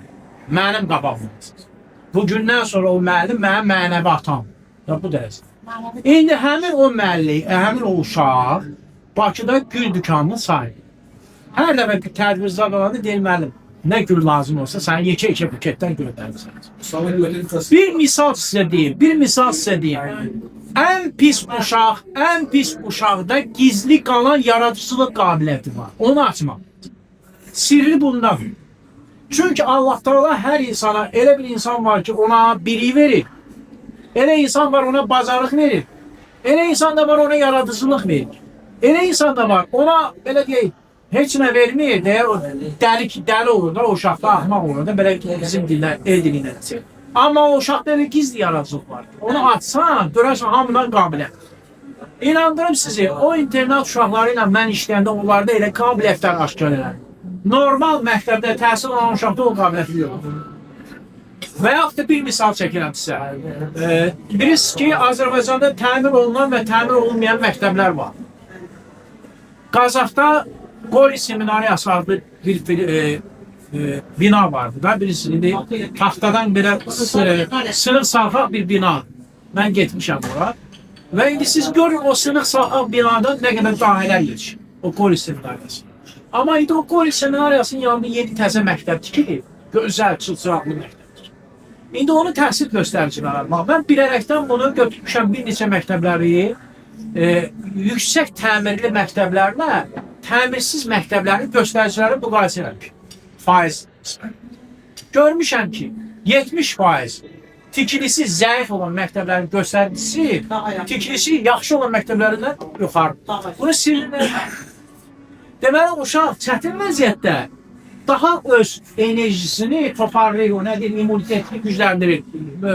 Mənim qabağımdasınız. Bugündən sonra o müəllim mənim mənəvi atam. Bu dərəcə. İndi həmin o müəllim, həmin o uşaq Bakıda gül dükanının sahibi. Hər dəfə bir tədbirdə qalanda deyir müəllim, nə gül lazım olsa sən yekə-yekə buketdən göndərirsən. Bir misal sizə deyim. Ən pis uşaqda gizli qalan yaradıcılıq qabiliyyəti var. Onu açmaq. Sirri bundan. Çünki Allah Teala hər insana elə bir insan var ki, ona biri verir. Elə insan var ona bacarıq verir. Elə insan da var ona yaradıcılıq verir. Elə insan da var ona belə deyək, heç nə vermir deyə o dəli olur da, o uşaqda axmaq olur da, belə bizim dillər, el dilində desək. Amma o uşaqda elə gizli yaradıcılıq var. Onu açsan, görərsən hamıdan qabiliyyət. İnandırım sizi, o internet uşaqları ilə mən işləyəndə onlarda elə qabiliyyətlər aşkar edir. normal məktəbdə təhsil alan uşaqda o qabiliyyəti yoxdur. Və yaxud da bir misal çəkirəm sizə. Bilirsiniz ki, Azərbaycanda təmir olunan və təmir olunmayan məktəblər var. Qazaxda Qori Seminariyası adlı bir bina vardı da, bilirsiniz, taxtadan belə sınıq salxaq bir bina. Mən getmişəm ora. Və indi siz görün o sınıq salxaq binada nə qədər dahilələr yetişir, o Qori Seminariyası. Amma indi o Qori Seminariyasının yanında 7 təzə məktəb tikilir, gözəl, çılçıraqlı məktəb. İndi onu təhsil göstəriciləri almaq. Mən bilərəkdən bunu götürmüşəm bir neçə məktəbləri, yüksək təmirli məktəblərlə təmirsiz məktəblərin göstəriciləri müqayisə eləmiş. Faiz. Görmüşəm ki, 70% tikilisi zəif olan məktəblərin göstəricisi, tikilisi yaxşı olan məktəblərindən yuxarı. Bunu sirrinə. Deməli, uşaq çətin vəziyyətdə daha öz enerjisini toparlayır, nədir, immunitetini gücləndirir,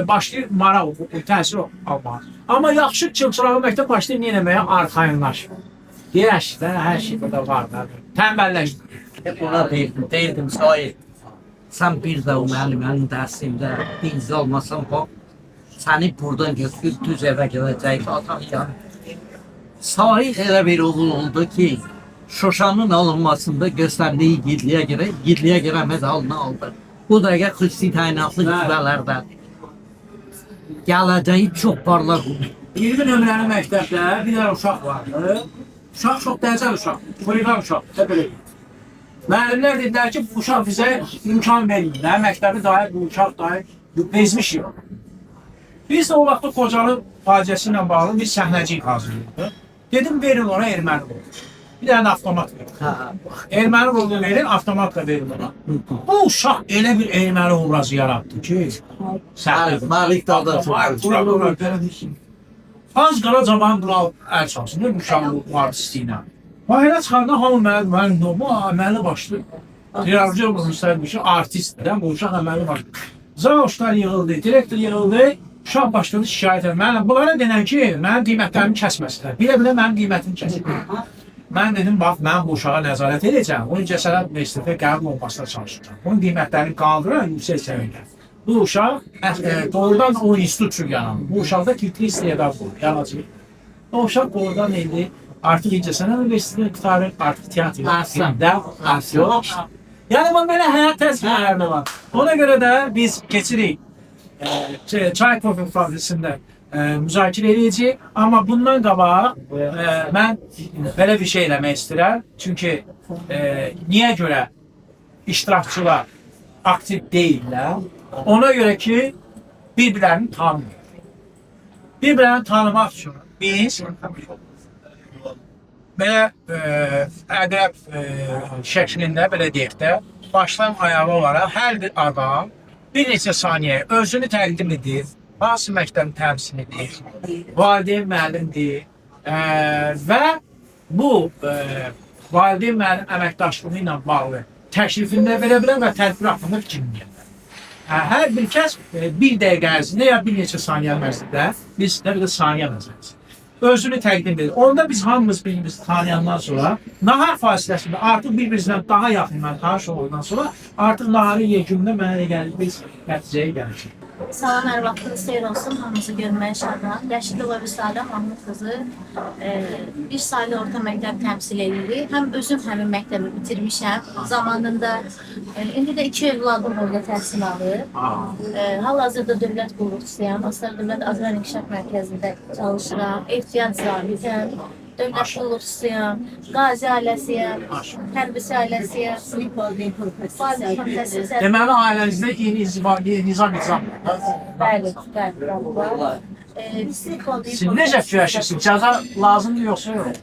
başlayır maraq, təsir almağa. Amma yaxşı çılçırağı məktəb başlayır nə eləməyə? Arxayınlaşır. Deyək ki, hər şey burada var. Tənbəlləşdir. Buna deyirdim, Said, sən bir də o müəllimənin dərsində dinci olmasan, səni buradan götürüb düz evə gələcək, atan yanı. Said elə bir oğul oldu ki, Şuşanın alınmasında göstərdiyi igidliyə görə medalını aldı. Bu dəqiqə xüsusi təyinatlı qüvvələrdən. Gələcəyi çox parlaq olur. 20 nömrəli məktəbdə bir dənə uşaq vardı. Uşaq çox dəcəl uşaq, xoliqan uşaq. Müəllimlər dedilər ki, bu uşaq bizə imkan verirlər. Məktəbi dair, bu uşaq dair bezmişik. Biz də o vaxtda Xocalı faciəsi ilə bağlı bir səhnəcik hazırlayırdıq. Dedim, verin ona erməni olur. Bir dənə avtomat verin. Erməni rolunu verin, avtomatla verin ona. Bu uşaq elə bir erməni obrazı yarattı ki, Malik Dağda az qala cavan qulaq əl çalsın, bu uşağın artisti ilə. Bayra çıxanda hamı mənim bu əməli başlı. Triyarcı olmuşlar bir şey, artistdir, bu uşaq əməli başlı. Zauşlar yığıldı, direktor yığıldı, uşaq başladı şikayət edir. Bunlara denən ki, mənim qiymətlərimi kəsməsinlər. Bilə-bilə mənim qiymətimi kəsməsinlər. Mən dedim, bax, mən bu uşağa nəzarət edəcəm. Onun Cəsarət Universitetə qəbul olmasına çalışacağım. Onun qiymətlərini qaldıran yüksək səviyyədə. Bu uşaq doğrudan o institut üçün yanıldı. Bu uşaqda kültürlü istedad olur, yanacaq. O uşaq doğrudan neydi? Artıq İncəsənət Universitetini tutarır, artıq teatrda, aksiyon. Yəni, bu belə həyat təsvirlərində var. Ona görə də biz keçirik Çaykovun fabrikasında müzakirə edəcəyik. Amma bundan qabaq mən belə bir şey eləmək istəyirəm. Çünki niyə görə iştirakçılar aktiv deyirlər? Ona görə ki, bir-birlərini tanımır. Bir-birlərini tanımaq üçün biz belə əqrəb şəklində, belə deyək də, başdan ayağa olaraq hər bir adam bir neçə saniyə özünü təqdim edir, hansı məktəbin təmsil edir, valideyn müəllimdir və bu valideyn müəllim əməkdaşlığı ilə bağlı təklifində verə bilər və tədbir haqqında fikrini verir. Hər bir kəs bir dəqiqə ərzində ya bir neçə saniyə ərzində, biz nə qədər saniyə ərzində özünü təqdim edir. Onda biz hamımız birbirimizi tanıyandan sonra nahar fasiləsində artıq bir-birimizdən daha yaxından tanış olduqdan sonra artıq naharın yekununda mənə gəlir biz nəticəyə gəlirik. Salam, hər vaxtınız xeyir olsun. Hamınızı görməyə şadam. Rəşidova Vüsalə Mahmud qızı bir saylı orta məktəb təmsil edirik. Həm özüm həmin məktəbi bitirmişəm. Zamanında, indi də 2 övladım orada təhsil alır. Hal-hazırda dövlət qulluqçusuyam. Astara Dövlət Azər İnkişaf Mərkəzində çalışıram. Ehtiyac zabitəm. Dövlət qulluqçusuyam. Qazi ailəsiyəm. Hərbisi ailəsiyəm. Sinif valideyn professor. Deməli, ailənizdə nizam. Bəli, bəli. Siz necə fikirləşirsiniz? Cəza lazımdır yoxsa yox?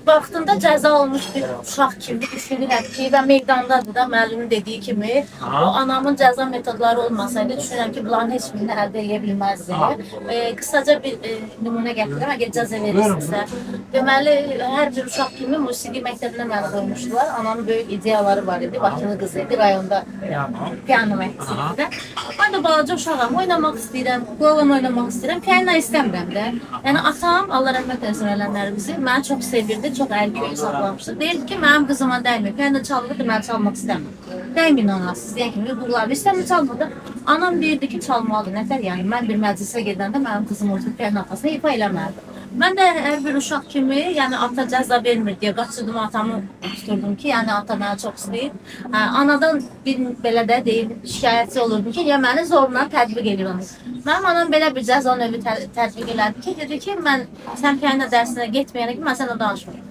Vaxtında cəza olmuş bir uşaq kimi düşünürəm ki, və meydandadır da müəllimin dediyi kimi, o anamın cəza metodları olmasaydı, düşünürəm ki, bunların heç birini əldə edə bilməzdi. Qısaca bir nümunə gətirirəm, əgər cəza verirsinizsə. Deməli, hər bir uşaq kimi musiqi məktəbinə mənim olmuşdular. Anamın böyük ideyaları var idi, Bakılı qızı idi, rayonda piano məktəbində. Mən də balaca uşağam, oynamaq istəyirəm, qoğlan oynamaq istəyirəm, piano mən istəmirəm də. Yəni atam, Allah rəhmət eləsin ölənlərimizi, məni çox sevirdi, çox əlgöy saxlamışdı. Deyirdi ki, mənim qızıma dəymir. Piyano çalırdı, mən çalmaq istəmirəm. Dəyməyin ona, siz deyən kimi hüquqlarını istəmir çalmadı. Anam deyirdi ki, çalmalıdır. Nətər yəni, mən bir məclisə gedəndə mənim qızım olsun piyano atasına ifa eləməlidir. Mən də hər bir uşaq kimi, yəni ata cəza vermir deyə qaçırdım atamı tuturdum ki, yəni ata məni çox istəyir. Anadan bir belə də deyil, şikayətçi olurdum ki, ya məni zorla tətbiq edirəm. Mənim anam belə bir cəza növü tətbiq elədi ki, dedi ki, mən sən piyano dərsinə getməyənə ki, mən sənə danışmıram.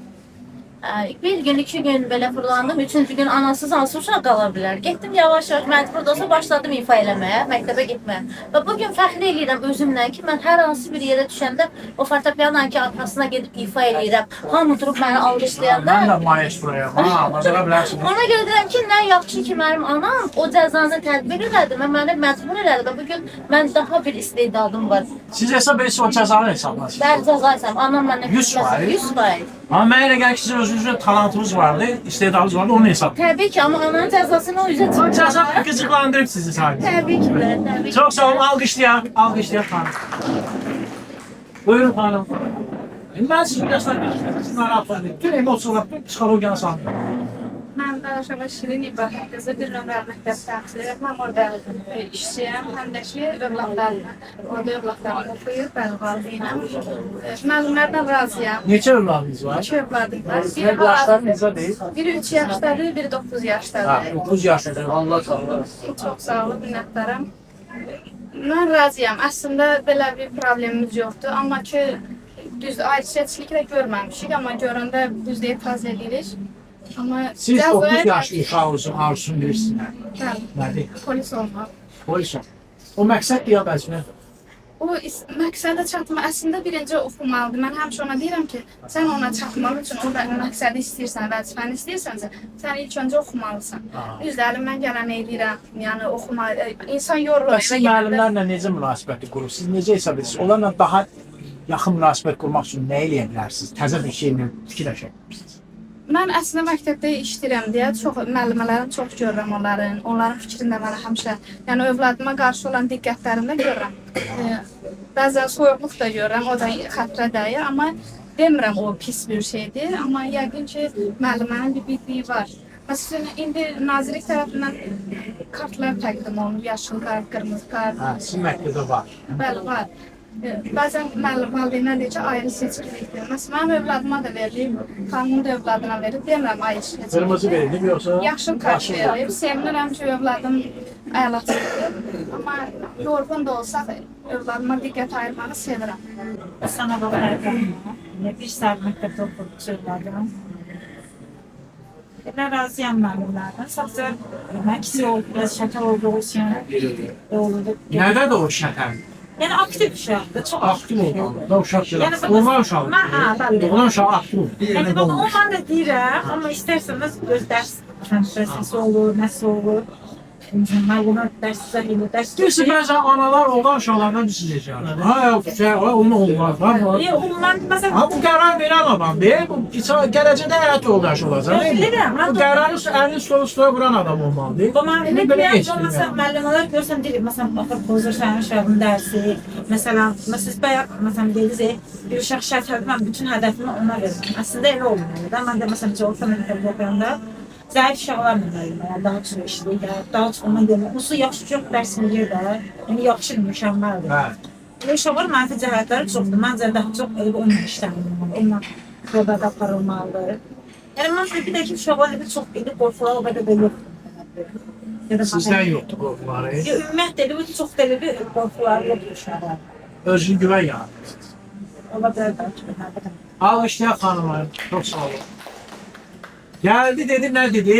Bir gün, 2 gün belə fırlandım, 3-cü gün anasız hansı uşaq qala bilər. Getdim yavaş-yavaş məcbur da olsa başladım ifa eləməyə, məktəbə getməyə. Və bugün fəxr eləyirəm özümlə ki, mən hər hansı bir yerə düşəndə o fortepianonun ki, arxasına gedib ifa eləyirəm. Hamı durub məni alqışlayanda. Mən də maestroyam, bacara bilərsin. Ona görə deyirəm ki, nə yaxşı ki, mənim anam o cəzanı tədbir elədi və məni məcbur elədi və bugün mən daha bir istedadım var. Siz hesab edirsiniz o cəzanı hesablasınız. Mən cəzaysam, anam mənə 100%. 100%. Amma mənə elə gəlir ki, sizin özünüzdə talantınız vardı, istedadınız vardı, onu hesab. Təbii ki, amma ananın cəzasını o üzə çıxır. Cəza qıcıqlandırıb sizi sadəcə. Təbii ki, təbii ki. Çox sağ olun, alqışlayaq xanım. Buyurun xanım. Mən sizi göstərdim, siz narahat olmayın. Bütün emosiyalar, bütün psixologiyanı sanırım. Mən Dağışova Şirin İbrahim qızı bir nömrə məktəb təhsiliyəm. Mən orada işçiyəm, həm də ki, övladlarla. Orada övladlarım oxuyur, mən valideynəm. Müəllimlərdən razıyam. Neçə övladınız var? 2 övladım var. Sizin yaşlar necə deyil? Biri 3 yaşdadır, biri 9 yaşdadır. 9 yaşlıdır, Allah sağ olun. Çox sağ olun, minnətdaram. Mən razıyam. Əslində belə bir problemimiz yoxdur. Amma ki, düz ayrıcaçilik də görməmişik. Amma görəndə düz etiraz edirik. Amma Siz 9 yaşlı uşağınızın arzusunu bilirsiniz. Bəli, Nədir? polis olmaq. Polis ol. O məqsəd deyə bəzmə. O məqsədə çatma əslində birinci oxumalıdır. Mən həmişə ona deyirəm ki, sən ona çatmaq üçün o məqsədi istəyirsən, vəzifəni istəyirsənsə, sən ilk öncə oxumalısan. Düzdür, əlimdən gələn eləyirəm. Yəni oxuma, insan yorulur. Siz müəllimlərlə necə münasibəti qurursunuz? Siz necə hesab edirsiniz? Onlarla daha yaxın münasibət qurmaq üçün nə eləyə bilərsiniz? Təzə bir şeylə fikirləşə bilirsiniz. Mən əslində məktəbdə işləyirəm deyə çox müəllimələrin çox görürəm onların fikrini də mənə həmişə, yəni övladıma qarşı olan diqqətlərini də görürəm. Bəzən soyuqluq da görürəm, o da xətrə dəyir, amma demirəm o pis bir şeydir, amma yəqin ki, müəllimənin bir bildiyi var. Məsələn, indi Nazirlik tərəfindən kartlar təqdim olunub, yaşıl kart, qırmızı kart. Sizin məktəbdə var. Bəli, var. Bəzən valideynlər deyir ki, ayrı seçkilikdir. Məsələn, mənim övladıma da verilib, xanımın da övladına verilib, demirəm ayrı seçkilik. Qırmızı verilib, yoxsa? Yaşıl kart verilib, sevinirəm ki, övladım əla çıxdı. Amma yorğun da olsaq, övladıma diqqət ayırmağı sevirəm. Sana da verdim. Bir saat məktəbdə oxuduq övladım. Elə razıyam müəllimlərdən. Sadəcə məksi oldu, biraz şəkər olduğu üçün oldu. Nədə də o şəkər? Yəni aktiv uşaqdır, çox Aktiv olmalı. Da uşaq Yəni, gəlir. Doğulan uşaq. bəli. Doğulan uşaq aktiv olur. Yəni bax, onu mən də deyirəm, amma istərsəniz öz dərs prosesi olur, nəsə olur. Məlumat dərsə ilə dərs. Birisi bəzən analar olan uşaqlardan düşünəcək. Ha, onun olmaz. Mən məsələn Ha, bu qərar verən adam deyil, bu gələcəkdə həyat yoldaşı olacaq. bilirəm, Bu qərarı əlini stol-stola vuran adam olmalıdır. Mən elə deyirəm, məsələn müəllimlər görsən deyir, məsələn baxır pozur sənin uşağın dərsi. Məsələn, siz bayaq məsələn dediniz, bir uşaq şərtlədi, mən bütün hədəfimi ona verirəm. Əslində elə olmalı da. Mən də məsələn Coğrafiya məktəbində oxuyanda zəif uşaqlarla müəlliməm, daha çox işləyir, daha çox ona demək. Usu yaxşı çox dərs verir də, yəni yaxşı mükəmməldir. Bəli. Uşaqlar mənfi cəhətləri çoxdur. Məncə daha çox onunla işlənilməlidir, onunla söhbət aparılmalıdır. Yəni mən bir də ki, uşaqlar elə çox elə qorxular o qədər də yoxdur. Sizdən yoxdur qorxuları. Ümumiyyətlə elə çox deli bir qorxular yoxdur uşaqlar. Özünü güvən yaratırsınız. Ola bilər bəlkə. Alqışlayan xanımlar, çox sağ olun. Gəldi dedi, nə dedi?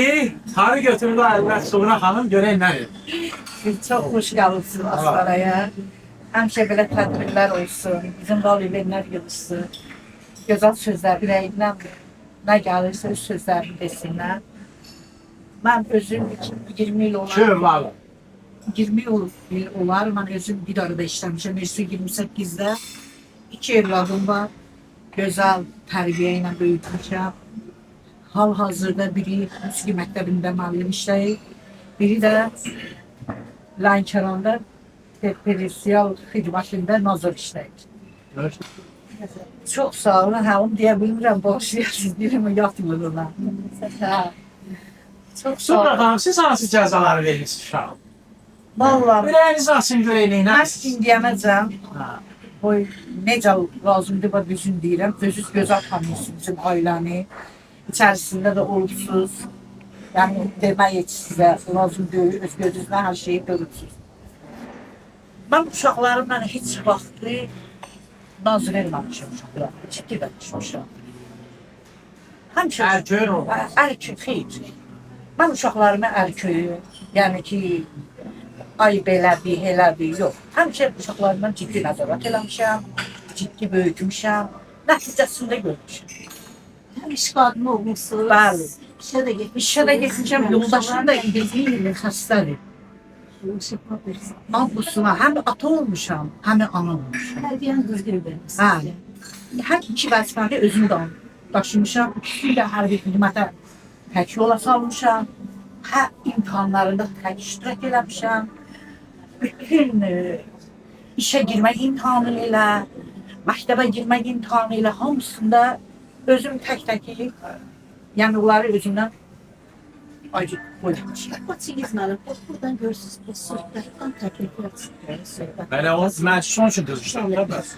Sarı götürdü əlbət sonra xanım, görək nə dedi? Çox xoş gəlibsiniz Astaraya. Həmişə belə tədbirlər olsun, bizim valideynlər yığılsın. Gözəl sözlər ürəyindən nə gəlirsə öz sözlərini desinlər. Mən özüm 20 il olar. Şövlalı. 20 il olar, mən özüm bir arada işləmişəm. 28-də 2 evladım var. Gözəl tərbiyə ilə böyütmüşəm. Hal-hazırda biri musiqi məktəbində müəllim işləyir, biri də Lənkəranda perisial xidmətində nazir işləyir. Çox sağ olun, halım deyə bilmirəm, bağışlayasınız, birimi yatmır ona. Hə. Çox sağ Sonra olun. xanım, siz hansı cəzaları verirsiniz uşağa? Vallahi Ürəyiniz açın görək mən neynərsiniz? indiyənəcəm. Ha. Boy necə lazımdır və düzün deyirəm. Özünüz gözəl tanıyırsınız bizim ailəni. İçərisində də olubsuz. Yəni demək heç sizə lazım deyil. Öz gözünüzlə hər şeyi görürsünüz. Mən uşaqlarımla heç vaxtı naz verməmişəm uşaqlara. Ciddi vermişmişəm. Həmişə Ərköyün oldu. Ərköy, xeyr. Mən uşaqlarıma ərköyü, yəni ki, ay belədir, elədir, yox. Həmişə uşaqlarımdan ciddi nəzarət eləmişəm, ciddi böyütmüşəm, nəticəsində görmüşəm. Həm iş qadını olmuşsunuz. Bəli. İşə də getmişsiniz. İşə də getmişəm, yoldaşım da İngilizcə xəstədir. Avqustuna həm ata olmuşam, həm ana olmuşam. Tərbiyəni düzgün vermişsiniz. Bəli. Hər iki vəzifəni özüm də daşımışam. İkisini də hərbi xidmətə tək yola salmışam. Hə imtahanlarında tək iştirak eləmişəm. Bütün işə girmək imtahanı ilə, məktəbə girmək imtahanı ilə hamısında özüm tək-təki, yəni onları özümdən acı qoymamışam. Qoçiniz mənim, buradan görürsünüz ki, söhbətdən təklif yapsınız. Belə o, mən son üçün qızmışam da bəs.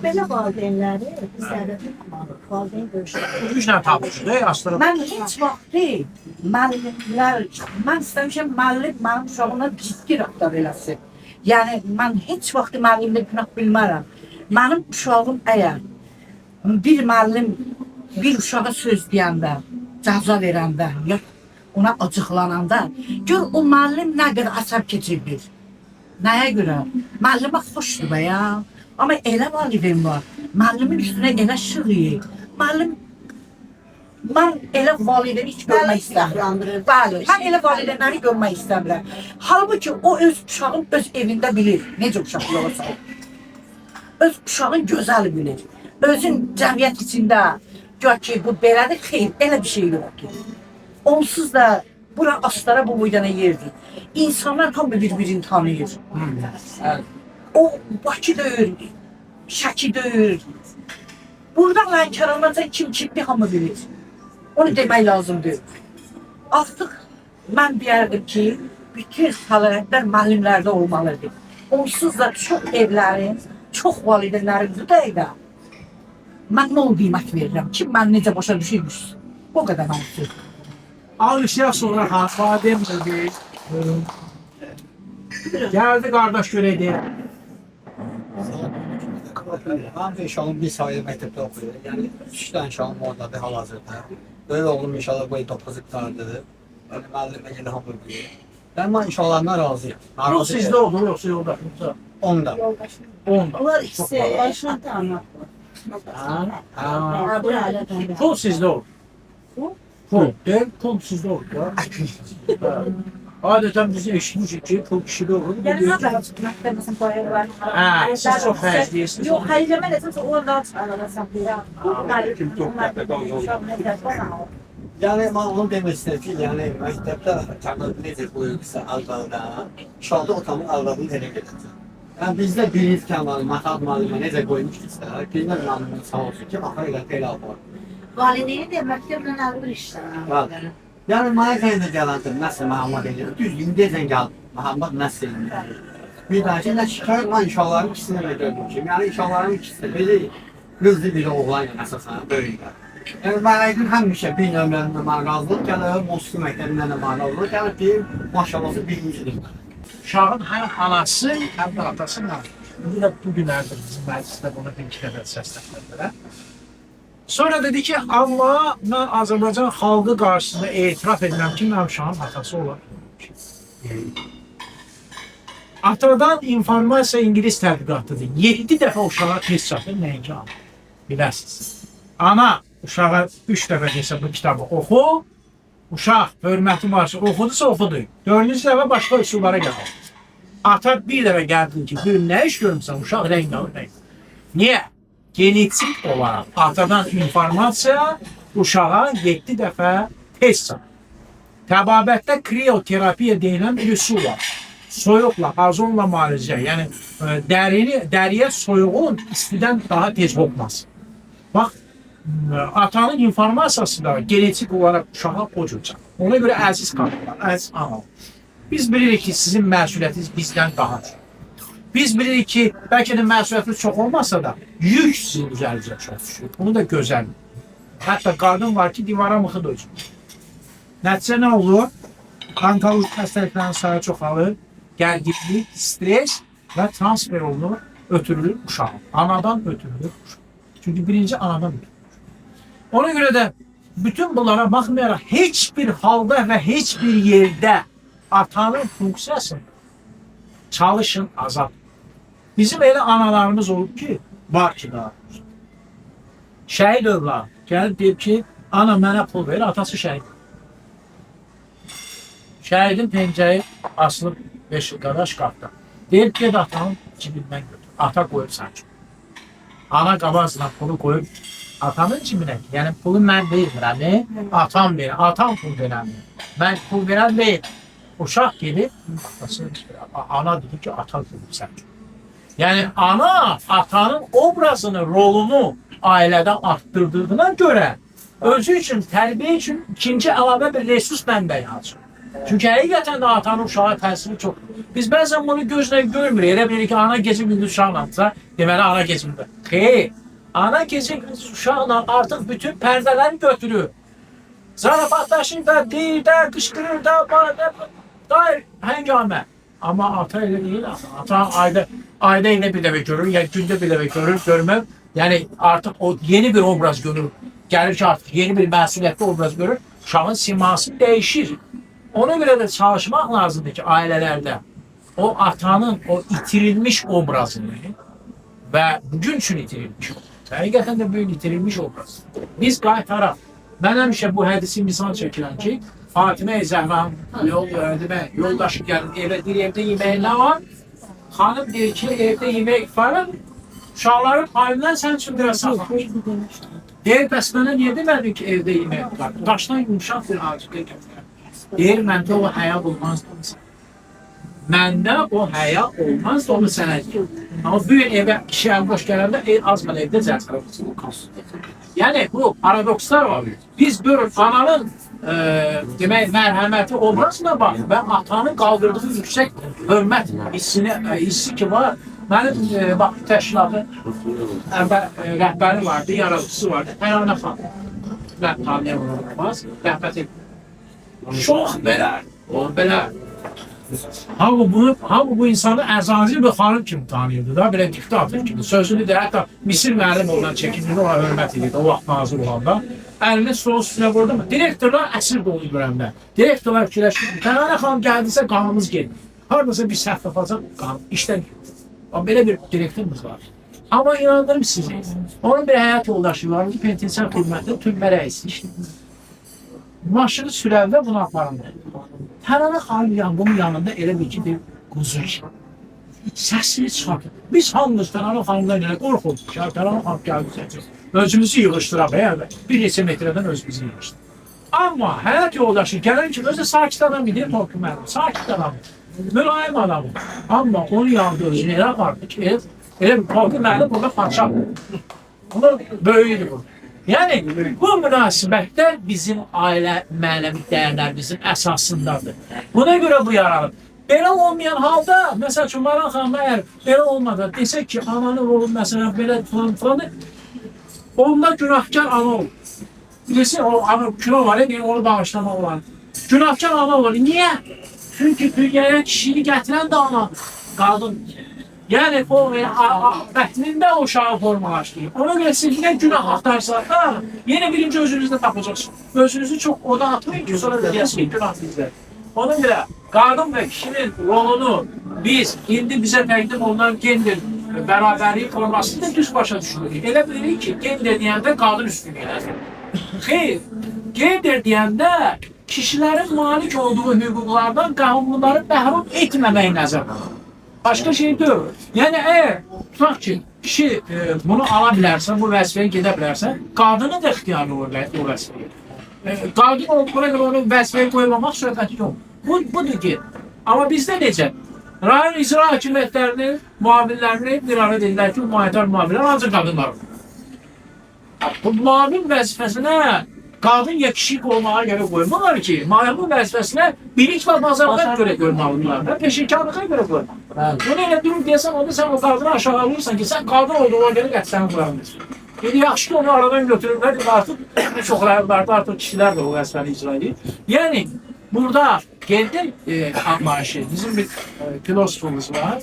Belə valideynləri bizlərdə tutmalı. Valideyn görüşləri. Güclə tapışdı, astırıb. Mən heç vaxtı müəllimlər, mən istəmişəm müəllim mənim uşağıma ciddi rəftar eləsin. Yəni, mən heç vaxtı müəllimlə günah bilmərəm. Mənim uşağım əgər bir müəllim bir uşağa söz deyəndə, cəza verəndə, ya ona acıqlananda, gör o müəllim nə qədər əsəb keçirir. Nəyə görə? Müəllimə xoşdur bə ya. Amma elə valideyn var, müəllimin üstünə elə şığıyır. Müəllim, mən elə valideyni heç görmək istəmirəm. Bəli, mən elə valideynləri görmək istəmirəm. Halbuki o öz uşağın öz evində bilir, necə uşaq yola salır. Öz uşağın gözəl bilir. Özün cəmiyyət içində, gör ki, bu belədir, xeyr, elə bir şey yoxdur. Onsuz da bura astara bu boydana yerdir. İnsanlar tam bir-birini tanıyır. O Bakı döyür, Şəki döyür. Buradan Lənkərandan kim kimdir hamı bilir. Onu demək lazımdır. Artıq mən deyərdim ki, bütün səlahiyyətlər müəllimlərdə olmalıdır. Onsuz da çox evlərin, çox valideynlərin bu dəqiqə mən nə qiymət verirəm, kim mən necə başa düşürmüş. O qədər mən söz. Alışya sonra valideyn bildi. Buyurun. Gəldi qardaş görəydi. Mən də inşallah bir sayılı məktəbdə oxuyur. Yəni 3 dənə inşallah oradadır hal-hazırda. Böyük oğlum inşallah bu il 9 qurtardı. Yəni müəllimə yenə hamı bilir. Mən inşallahdan razıyam. Yox sizdə oldu, yoxsa yoldaşınızda? Onda. Onda. Onlar ikisi yaşına da anlatmır. Pul sizdə oldu. Pul. Deyil, pul sizdə oldu ya. Adətən biz eşitmişik ki, pul kişidə olur. Yəni nə qədər çıxmaqda məsələn qoyur var. Hə, siz çox xərcləyirsiniz. Yox, xərcləmə nəsə oradan çıxarırsan deyirəm. Yəni mən onu demək istəyirəm ki, yəni məktəbdə təməl necə qoyulursa alqalda, inşallah o tamam alqalını elə gedəcək. Yəni bizdə birinci kəmal, məxad müəllimə necə qoymuşdursa, qiymət müəllimə sağ olsun ki, axır ilə elə apar. Valideyni də məktəblə əlbir işlər. Yəni mənə zəngdə gələndir, nəsə Məhəmməd edir. Düz indiyəcən gəl, Məhəmməd nəsə edir. Bir daha ki, nə şikayət mən inşalların ikisini də gördüm ki, yəni inşalların ikisi də belə qızlı bir oğlan yəni əsasən böyüklər. Yəni mən əydin həmişə bir nömrəndə mən razılıq gəlir, musiqi məktəbindən də mən razılıq gəlir ki, maşallahı birincidir. Uşağın həm anası, həm də atası var. Bu da bu günlərdir bizim məclisdə bunu bir iki dəfə səsləndirdilər. Sonra dedi ki, amma mən Azərbaycan xalqı qarşısında etiraf edirəm ki, mən uşağın atası olarım. Atadan informasiya ingilis tədqiqatıdır. 7 dəfə uşağa test çatır, nəinki ana. Biləsiniz. Ana uşağa 3 dəfə desə bu kitabı oxu, uşaq hörməti varsa oxudursa oxudur. 4-cü dəfə başqa üsullara gəlir. Ata bir dəfə gəldi ki, bir nə iş görmüsən, uşaq rəng alır. Niyə? Genetik olaraq atadan informasiya uşağa 7 dəfə test çatır. Təbabətdə krioterapiya deyilən bir üsul var. soyuqla, azonla müalicə, yəni dəriyə soyuğun istidən daha tez hopması. Bax, atanın informasiyası da genetik olaraq uşağa o cür çatır. Ona görə əziz qadınlar, əziz analar. Biz bilirik ki, sizin məsuliyyətiniz bizdən daha çox. Biz bilirik ki, bəlkə də məsuliyyətiniz çox olmasa da, yük sizin üzərinizə çox düşür. Bunu da gözəldir. Hətta qadın var ki, divara mıxı da özür. Nəticə nə olur? Onkolojik xəstəliklərin sayı çoxalır, gərginlik, stres və transfer olunur, ötürülür uşağa. Anadan ötürülür uşağa. Çünki birinci anadan ötürülür. Ona görə də bütün bunlara baxmayaraq heç bir halda və heç bir yerdə atanın funksiyasını çalışın azad. Bizim elə analarımız olub ki, var ki daha. Şəhid övladı gəlib deyib ki, ana mənə pul verir, atası şəhid. Şəhidin pencəyi asılıb 5 il qadaş qapda. Deyib ki, atanın cibindən götür. Ata qoyub sanki. Ana qabazla pulu qoyub atamın cibinə. Yəni pulu mən vermirəm, atam verir. Atam pul verəmir. Mən pul verən deyil. Uşaq gedib, ana dedi ki, ata qoyub sanki. Yəni ana atanın obrazını, rolunu ailədə artdırdığına görə özü üçün, tərbiyə üçün ikinci əlavə bir resurs mənbəyi açır. Çünki həqiqətən də atanın uşağa təsiri çox. Biz bəzən bunu gözlə görmürük. Elə bilir ki, ana gecə gündüz uşaqlansa, deməli ana gecə gündüz. Xeyr, ana gecə gündüz uşaqla artıq bütün pərdələri götürür. Zarafatlaşır da, deyir də, qışqırır da, dair həngamə. Amma ata elə deyil, ata ayda elə bir dəfə görür, yəni gündə bir dəfə görür, görmür. Yəni artıq o yeni bir obraz görür. Gəlir ki, artıq yeni bir məsuliyyətli obraz görür. Uşağın siması dəyişir. Ona görə də çalışmaq lazımdır ki, ailələrdə o atanın o itirilmiş obrazını və bugün üçün itirilmiş obraz. Həqiqətən də böyük itirilmiş obraz. Biz qaytaraq. Mən həmişə bu hədisi misal çəkirəm ki, Fatimə-i Zəhran yoldaşı gəlir evə, deyir, evdə yeməyi nə var? Xanım deyir ki, evdə yemək var, uşaqların payından sən üçün biraz saxlamış. Deyir, bəs mənə niyə demədin ki, evdə yemək var? Daşdan yumuşaq bir acıqda gəlir. Deyir, məndə o həya olmazdı. Məndə o həya olmazdı, onu sənə deyir. Amma bu gün evə kişi boş gələndə az mən evdə cəsarət olsun. Yəni, bu paradokslar var. Biz görür, ananın demək, mərhəməti obrazına bax və atanın qaldırdığı yüksək hörmət hissi ki var. Mənim təşkilatın rəhbəri vardı, yaradıcısı vardı. Həyanə xanım. Mən tanıyan olmaz, rəhbət edir. Çox belə, o belə. Hamı bu insanı əzazil bir xanım kimi tanıyırdı da, belə diktator kimi. Sözünü də hətta Misir müəllim ondan çəkinir, ona hörmət edirdi, o vaxt nazir olanda. Əlini stolun üstünə vurdu mu? Direktorlar əsir dolu görəmdə. Direktorlar fikirləşir, Həyanə xanım gəldisə qanımız gedir. Haradasa bir səhv yapacaq, qanım işdən gedir. Belə bir direktorumuz var. Amma inandırım sizi, onun bir həyat yoldaşı var, penitensiar xidmətdə tümbə rəisi işləyir. Maşını sürəndə bunu aparanlar. Həyanə xanım bunun yanında elə bir ki, bir quzu ki. Səsini çıxartır. Biz hamımız Həyanə xanımdan elə qorxulduk ki, Həyanə xanım gəldi. Özümüzü yığışdıraq, bir neçə metrədən özümüzü yığışdıraq. Amma həyat yoldaşı gələn ki, özü sakit adam idi, Torku müəllim, sakit adam. Mülayim adamı. Amma onun yanında özünü elə vardı ki, elə bir Torku müəllim burada parçalı. Onun böyüydü bu. Yəni, bu münasibətlər bizim ailə mənəvi dəyərlərimizin əsasındadır. Buna görə bu yaranır. Belə olmayan halda, məsəl üçün, Maran xanım əgər belə olmadı, desək ki, ananın rolu məsələn belə falan, onda günahkar ana olur. Bilirsin, o kilo var, onu bağışlamaq olan. Günahkar ana olur. Niyə? Çünki dünyaya kişiyi gətirən də anadır, qadın. Yəni, o bətnində o uşağı formalaşdırır. Ona görə siz nə günah axtarsanız da, yenə birinci özünüzdə tapacaqsınız. Özünüzü çox oda atmayın ki, sonra da deyəsiniz günah bizdə. Ona görə qadın və kişinin rolunu biz, indi bizə təqdim olunan gender bərabərlik formasında düz başa düşünürük. Elə bilirik ki, gender deyəndə qadın üstünlüyü. Xeyr, gender deyəndə kişilərin malik olduğu hüquqlardan qanunları məhrum etməməyi nəzərdə. Başqa şey deyil. Yəni, əgər tutaq ki, kişi bunu ala bilərsə, bu vəzifəyə gedə bilərsə, qadının da ixtiyarı olur o vəzifəyə. Qadın buna görə onu vəzifəyə qoyulmamaq söhbəti yox. Budur ki, amma bizdə necə? Rayon icra hakimiyyətlərinin müavinlərini bir ara dedilər ki, humanitar müavinlər ancaq qadınlar olur. Bu müavin vəzifəsinə qadın ya kişi olmağa görə qoymalar ki, müavin vəzifəsinə bilik və bacarığa görə qoymalıdırlar və peşəkarlığa görə qoymalıdırlar. Bunu elə durub deyəsən, onda sən o qadını aşağı alırsan ki, sən qadın olduğuna görə qətsəni qoyamıyorsun. Yəni, yaxşı ki, onu aradan götürürlər, artıq çox rəyonlarda artıq kişilər də o vəzifəni icra edir. Yəni, burada geldim anlayışı, bizim bir filosofumuz var,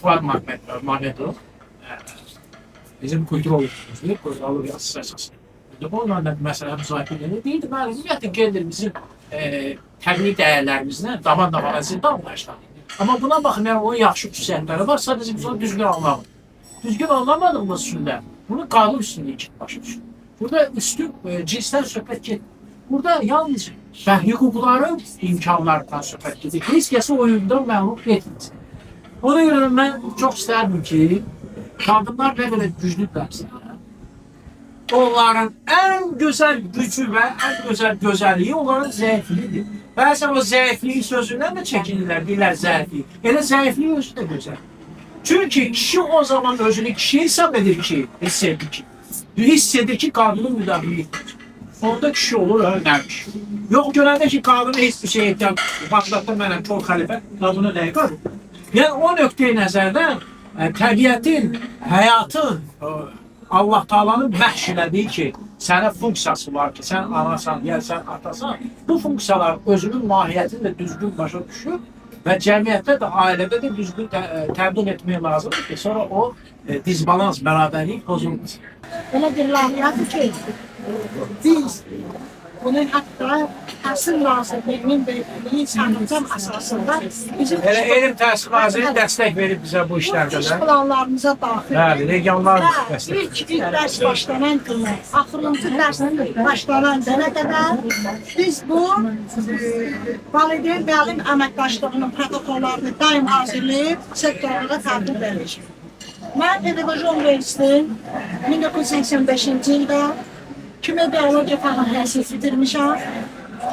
Fuad Mahmetov, bizim kültür oluşumuzdur, Kozalı bir asosiyasiyası. Onunla da məsələ müzakirə edir. Deyirdi, mən ümumiyyətlə gedir bizim təbii dəyərlərimizlə daban-dabana ziddə anlayışlar. Amma buna baxmayaraq onun yaxşı xüsusiyyətləri var, sadəcə biz onu düzgün anlamadık. Düzgün anlamadığımız üçün də bunu qanun üstünlüyü başa düşür. Burada üstün cinsdən söhbət gedir. Burada yalnız və hüquqların imkanlarından söhbət gedir. Heç kəsi oyundan məhlum etmir. Ona görə mən çox istərdim ki, qadınlar nə qədər güclüdürsə, onların ən gözəl gücü və ən gözəl gözəlliyi onların zəifliyidir. Bəzən o zəifliyi sözündən də çəkinirlər, deyirlər zəifliyi. Elə zəifliyi özü də gözəl. Çünki kişi o zaman özünü kişi hesab edir ki, hiss edir ki, qadının müdafiə etmir. Onda kişi olur, öyrənmiş. Yox, görəndə ki, qadını heç bir şey etən, Bağdatda mənəm, Kol Xəlifə, qadını nəyə qadın? Yəni, o nöqteyi nəzərdən təbiətin, həyatın, Allah Taala'nın bəxş elədiyi ki, sənə funksiyası var ki, sən anasan, ya sən atasan, bu funksiyalar özünün mahiyyətini də düzgün başa düşür və cəmiyyətdə də, ailədə də düzgün təbdil etmək lazımdır ki, sonra o dizbalans, bərabərlik pozulmaz. Elə bir layihədir ki, biz bunun hatta təhsil nazirliyinin verdiyi sərəncam əsasında bizim Elə elm təhsil naziri dəstək verib bizə bu işlərdə iş də. planlarımıza daxil. Bəli, regionlar dəstək. İlk dərs başlanan günə, axırıncı dərs başlanan günə qədər biz bu valideyn və alim əməkdaşlığının protokollarını daim hazırlayıb sektorlara təhvil vermişik. Mən Pedaqoji Universitetin 1985-ci ildə Kimya Biologiya fakültəsini bitirmişəm.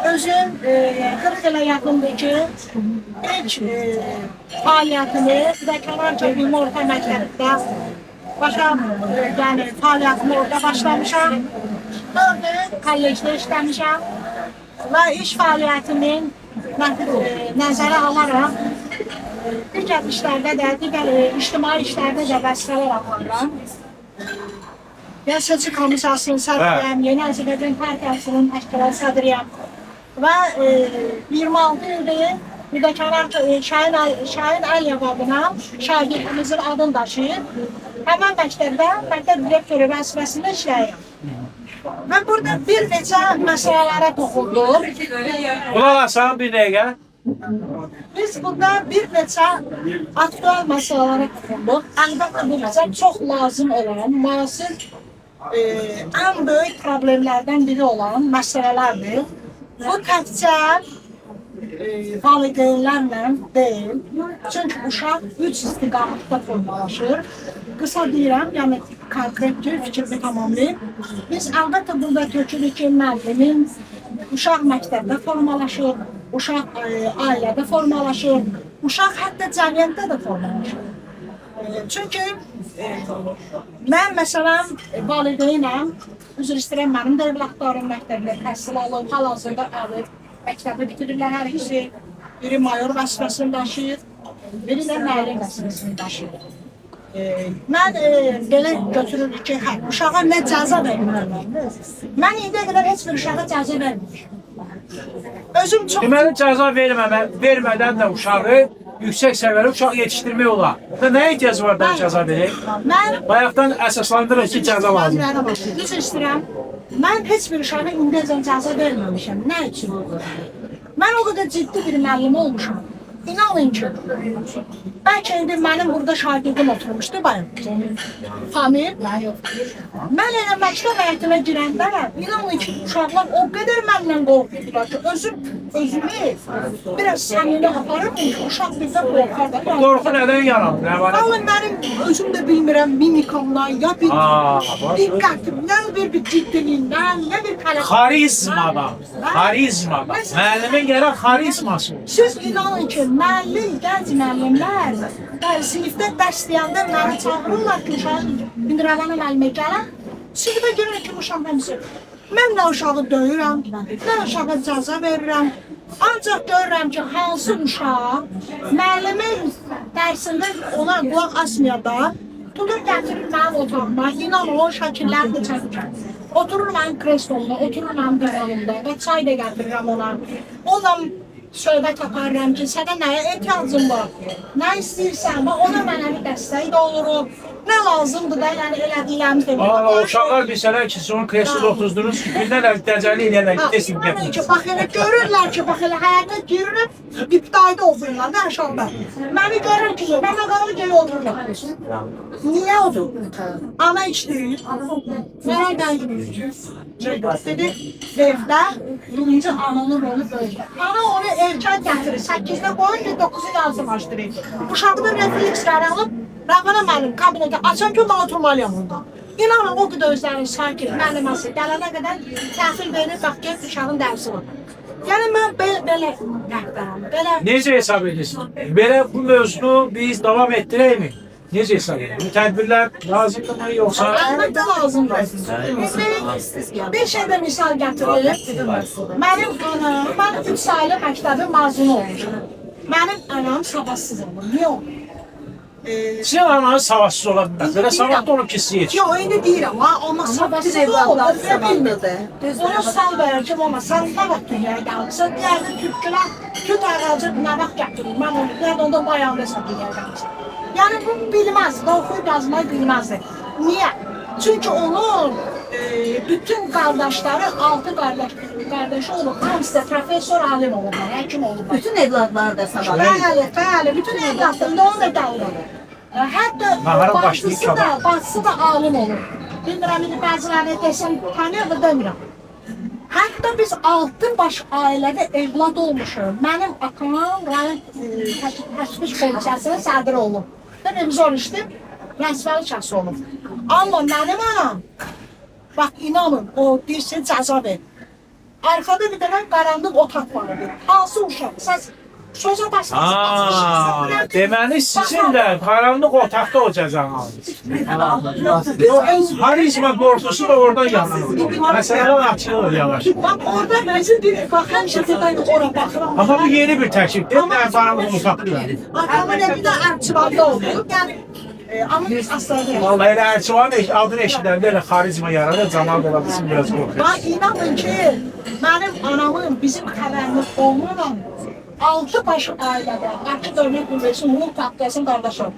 Özüm 40 ilə yaxındır ki, ilk fəaliyyətimi Vəkəlarca Ümumi Orta Məktəbdə fəaliyyətimi orada başlamışam. Orada kollecdə işləmişəm və iş fəaliyyətimin nəzərə alaraq digər işlərdə də, digər ictimai işlərdə də vəzifələr aparıram. Yasacı Komissiyasının sədriyəm, Yeni Azərbaycan Partiyasının təşkilat sədriyəm və 26 ildir müdəkalar Şahin Əliyev adına şagirdimizin adını daşıyır. Həmən məktəbdə məktəb direktoru vəzifəsində işləyirəm. Və burada bir neçə məsələlərə toxunduq. Qulaq asan bir dəqiqə. Biz burada bir neçə aktual məsələlərə toxunduq. Əlbəttə bu bizə çox lazım olan, müasir ən böyük problemlərdən biri olan məsələlərdir. Bu təkcə valideynlərlə deyil, çünki uşaq 3 istiqamətdə formalaşır. Qısa deyirəm, yəni konkretdir, fikrimi tamamlayıb. Biz əlbəttə burada tökülük ki, müəllimin uşaq məktəbdə formalaşır, uşaq ailədə formalaşır, uşaq hətta cəmiyyətdə də formalaşır. Çünki mən məsələn valideynəm, üzr istəyirəm, mənim də evlatlarım məktəbdə təhsil alıb, hal-hazırda alıb, məktəbdə bitirirlər hər ikisi. Biri mayor vəzifəsini daşıyır, biri də müəllim vəzifəsini daşıyır. Mən belə götürürük ki, uşağa nə cəza vermirəm. Mən indiyə qədər heç bir uşağa cəza vermirəm. Özüm çox... Deməli, cəza vermədən də uşağı yüksək səviyyəli uşaq yetişdirmək olar. Nəyə ehtiyac var da cəza verək? Bayaqdan əsaslandırır ki, cəza lazım. Düz istəyirəm, mən heç bir uşağa indiyəcən cəza verməmişəm. Nə üçün? Mən o qədər ciddi bir müəllim olmuşam. İnanın ki, bəlkə indi mənim burada şagirdim oturmuşdu bayım. Famil. Mən elə məktəb həyatına girəndə, inanın ki, uşaqlar o qədər məndən qorxurdular ki, özümü biraz səmimi aparım, uşaq bizdə qorxar da. Qorxu nədən yaranır? Vallahi mənim özüm də bilmirəm mimikamdan, ya bir diqqətimdən, bir ciddiliyindən. Əlinə bir kələm. Xarizma var. Xarizma var. Müəllimin gərək xarizması olsun. Siz inanın ki, müəllim, gənc müəllimlər sinifdə dərs deyəndə məni çağırırlar ki, uşağı Bindiravana müəllimə gələn. Sinifə görən ki, uşaq həmisi. Mən nə uşağı döyürəm, nə uşağa cəza verirəm. Ancaq görürəm ki, hansı uşaq müəllimin dərsində ona qulaq asmayanda tutur gətirir mənim otağıma, inanın o şəkillər də çəkir. Oturur mənim kreslomda, oturur mənim divanımda və çay da gətirirəm ona. Onunla söhbət aparıram ki, sənə nəyə ehtiyacın var, nə istəyirsən və ona mənəvi dəstək də olurum. Nə lazımdır da, yəni elədiklərimiz də. Uşaqlar bilsələr ki, siz onu kresloda otuzdunuz, birdən dəcəli eləyərlər ki, desin ki, bax elə görürlər ki, bax elə həyata girirəm, ibtidayda oxuyurlar, nə aşağıda. Məni görür ki, mən məqalı geri otururlar. Niyə otur? Ana işləyir, mənə gəlir. Dedi, evdə birinci ananın rolu böyükdə. Ana onu erkən gətirir, 8-də qoyun ki, 9-u yazı başlayır. Uşaqda refleksləri alıb, Rəvana mənim kabinetə açan ki, mən oturmalıyam onda. İnanın, o qədər özlərini sakin, müəlliməsi gələnə qədər təhsil verir, bax, get uşağın dərsi var. Yəni, mən belə rəhbərəm, belə... Necə hesab edirsin? Belə bu mövzunu biz davam etdirəyik. Necə hesab edir? Bu tədbirlər lazımdır mı, yoxsa? Əlbəttə lazımdır. Bir şeydə misal gətirir. Mənim anam, mən 3 saylı məktəbin mazunu olmuşum. Mənim anam sabahsız olur, niyə olur? Sizin ananız savadsız ola bilməz. Belə savadda olub ki, siz yetişir. Yox, indi deyirəm, amma sabahsız olur, oxuya bilmirdi. Onu sal verəcəm, amma sən nə vaxt dünyaya gəlirsən, deyərdi, türkülər, tüt ağacı nə vaxt gətirir, mən onu, deyərdi, onda bayanda sən dünyaya gəlirsən. Yəni, bu bilməzdi, oxuyub yazmayı bilməzdi. Niyə? Çünki onun bütün qardaşları, 6 qardaşı olub, hamısı da profesör, alim olublar, həkim olublar. Bütün evladları da sabah. Bəli, bütün evladlarında onu da dağılır. Hətta bacısı da alim olur. Bilmirəm, indi bəzilərini desəm, tanıyır da demirəm. Hətta biz 6 baş ailədə evlad olmuşuq. Mənim atam təşviş komisiyasının sədri olub. Revizor işdir, rəsvəli şəxsi olub. Amma mənim anam, bax inanın, o deyirsin cəza verir. Arxada bir dənə qaranlıq otaq var idi. Hansı uşaq? Siz sözə başlayırsınız. Deməli sizin də qaranlıq otaqda o cəzanı aldınız. Harizma qorxusu da oradan yanır. Məsələlər açılır yavaş. Bax orada bizim bir, bax həmişə dedəyim ora baxıram. Amma bu yeni bir təklifdir. Nə qaranlıq otaqda. Atamın evi də Ərçivanda oldu. Yəni, amma biz aslanı. Vallahi elə Ərçivanın adını eşidəndə elə xarizma yaradır, cəmal ola bilsin biraz qorxuyor. Bax inanın ki, mənim anamın bizim xəbərimiz olmadan 6 baş ailədə, Bakı Dövlət Universitetinin Mulk Fakültəsinin qardaşı oldu.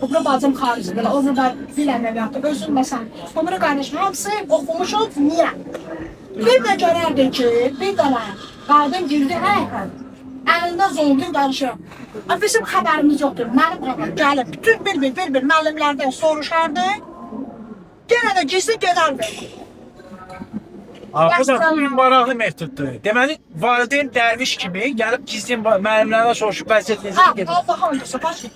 O biri bacım xaricdə, o biri dil əməliyyatı, özüm məsələn. O biri qardaşım hamısı oxumuşuq, niyə? Bir də görərdik ki, bir dənə qadın girdi, əlində zonkun qarışır. Bizim xəbərimiz yoxdur, mənim anam gəlib, bütün bir müəllimlərdən soruşardı, yenə də gizli gedərdi. Bu da maraqlı metoddur. Deməli, valideyn dərviş kimi gəlib gizli müəllimlərdən soruşub vəziyyət necə gedir. Allah hamdırsa, başlayın.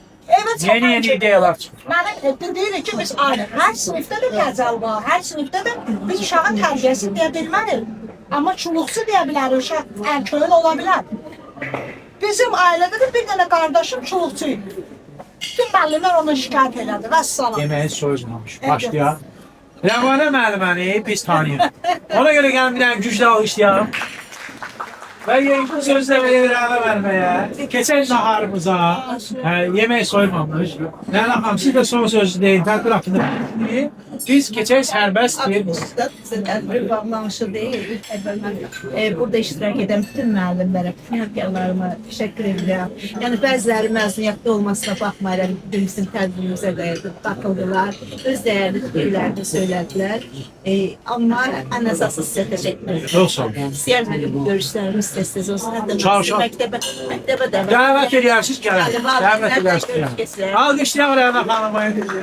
Yeni ideyalar çıxır. Mənim deyirik ki, biz ayrı. Hər sinifdə də gəzəl var, hər sinifdə də biz uşağın tərbiyəsi deyə bilmərik. Amma çuluqsu deyə bilərik, uşaq ərköyün ola bilər. Bizim ailədə də bir dənə qardaşım çuluqçu idi. Bütün müəllimlər ona şikayət elədi, vəssalam. Deməyi soyuzmamış. Başlayaq. Rəvanə müəlliməni biz tanıyırıq. Ona görə gəlin bir dənə güclə alışlayalım. Və yeni sözlə verir Rəvanə müəlliməyə. Keçək naharımıza. Yemək soymamış. Rəvanə xanım, siz də son sözü deyin. Tədbir haqqında biz keçək sərbəst bir... Tədbir bağlanışı deyil. İlk əvvəl mən burada iştirak edən bütün müəllimlərə, bütün həmkarlarıma təşəkkür edirəm. Yəni bəziləri məzuniyyətdə olmasına baxmayaraq bizim tədbirimizə qatıldılar. Öz dəyərli fikirlərini söylədilər. Amma ən əsası sizə təşəkkür edirəm. Çox sağ olun. İstəyərəm ki, bu görüşlərimiz tez-tez olsun. Hətta məktəbə də. Dəvət edirsiniz gəlin. Dəvət edirsiniz gəlin. Alqışlayaq Rəvanə xanımı.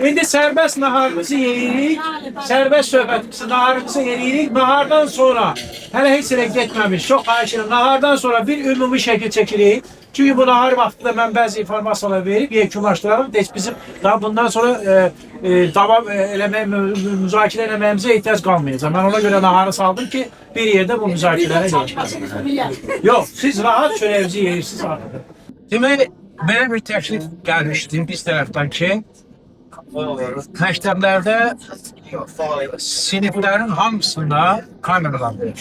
İndi sərbəst naharımızı yeyirik. eləyirik. Sərbəst söhbətimizi, naharımızı eləyirik. Nahardan sonra, hələ heç yerə getməmiş, çox xahiş edirəm. Nahardan sonra bir ümumi şəkil çəkirik. Çünki bu nahar vaxtında mən bəzi informasiyalar verib, yekunlaşdırarım. Bizim daha bundan sonra davam eləmək, müzakirə eləməyimizə ehtiyac qalmayacaq. Mən ona görə naharı saldım ki, bir yerdə bu müzakirələrə gəlin. Yox, siz rahat çörəyinizi yeyirsiniz artıq. Demək, belə bir təklif gəlmişdi biz tərəfdən ki, məktəblərdə siniflərin hamısında kameralar verir.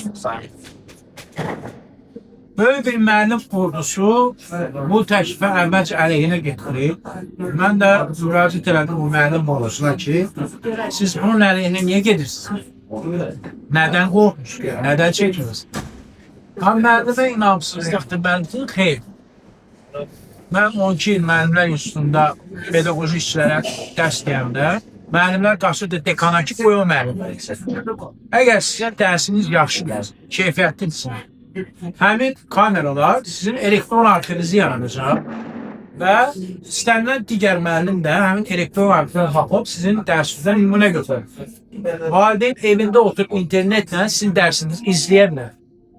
Böyük bir müəllim ordusu bu təklifə əvvəlcə əleyhinə getirir. Mən də müraciət elədim bu müəllim ordusuna ki, siz bunun əleyhinə niyə gedirsiniz? Nədən qorxmusunuz? Nədən çəkirsiniz? Müəllimə inamsızlıqdır, mənim xeyr. Mən 12 il müəllimlər institutunda pedaqoji işçilərə dərs deyəndə, müəllimlər qaçırdı dekana ki, qoy o müəllimlər. Əgər sizin dərsiniz yaxşıdır, keyfiyyətlidirsə, həmin kameralar sizin elektron arxivinizi yaranacaq və istənilən digər müəllim də həmin elektron arxivini baxıb sizin dərsinizdən nümunə götürür. Valideyn evində oturub internetlə sizin dərsinizi izləyə bilər.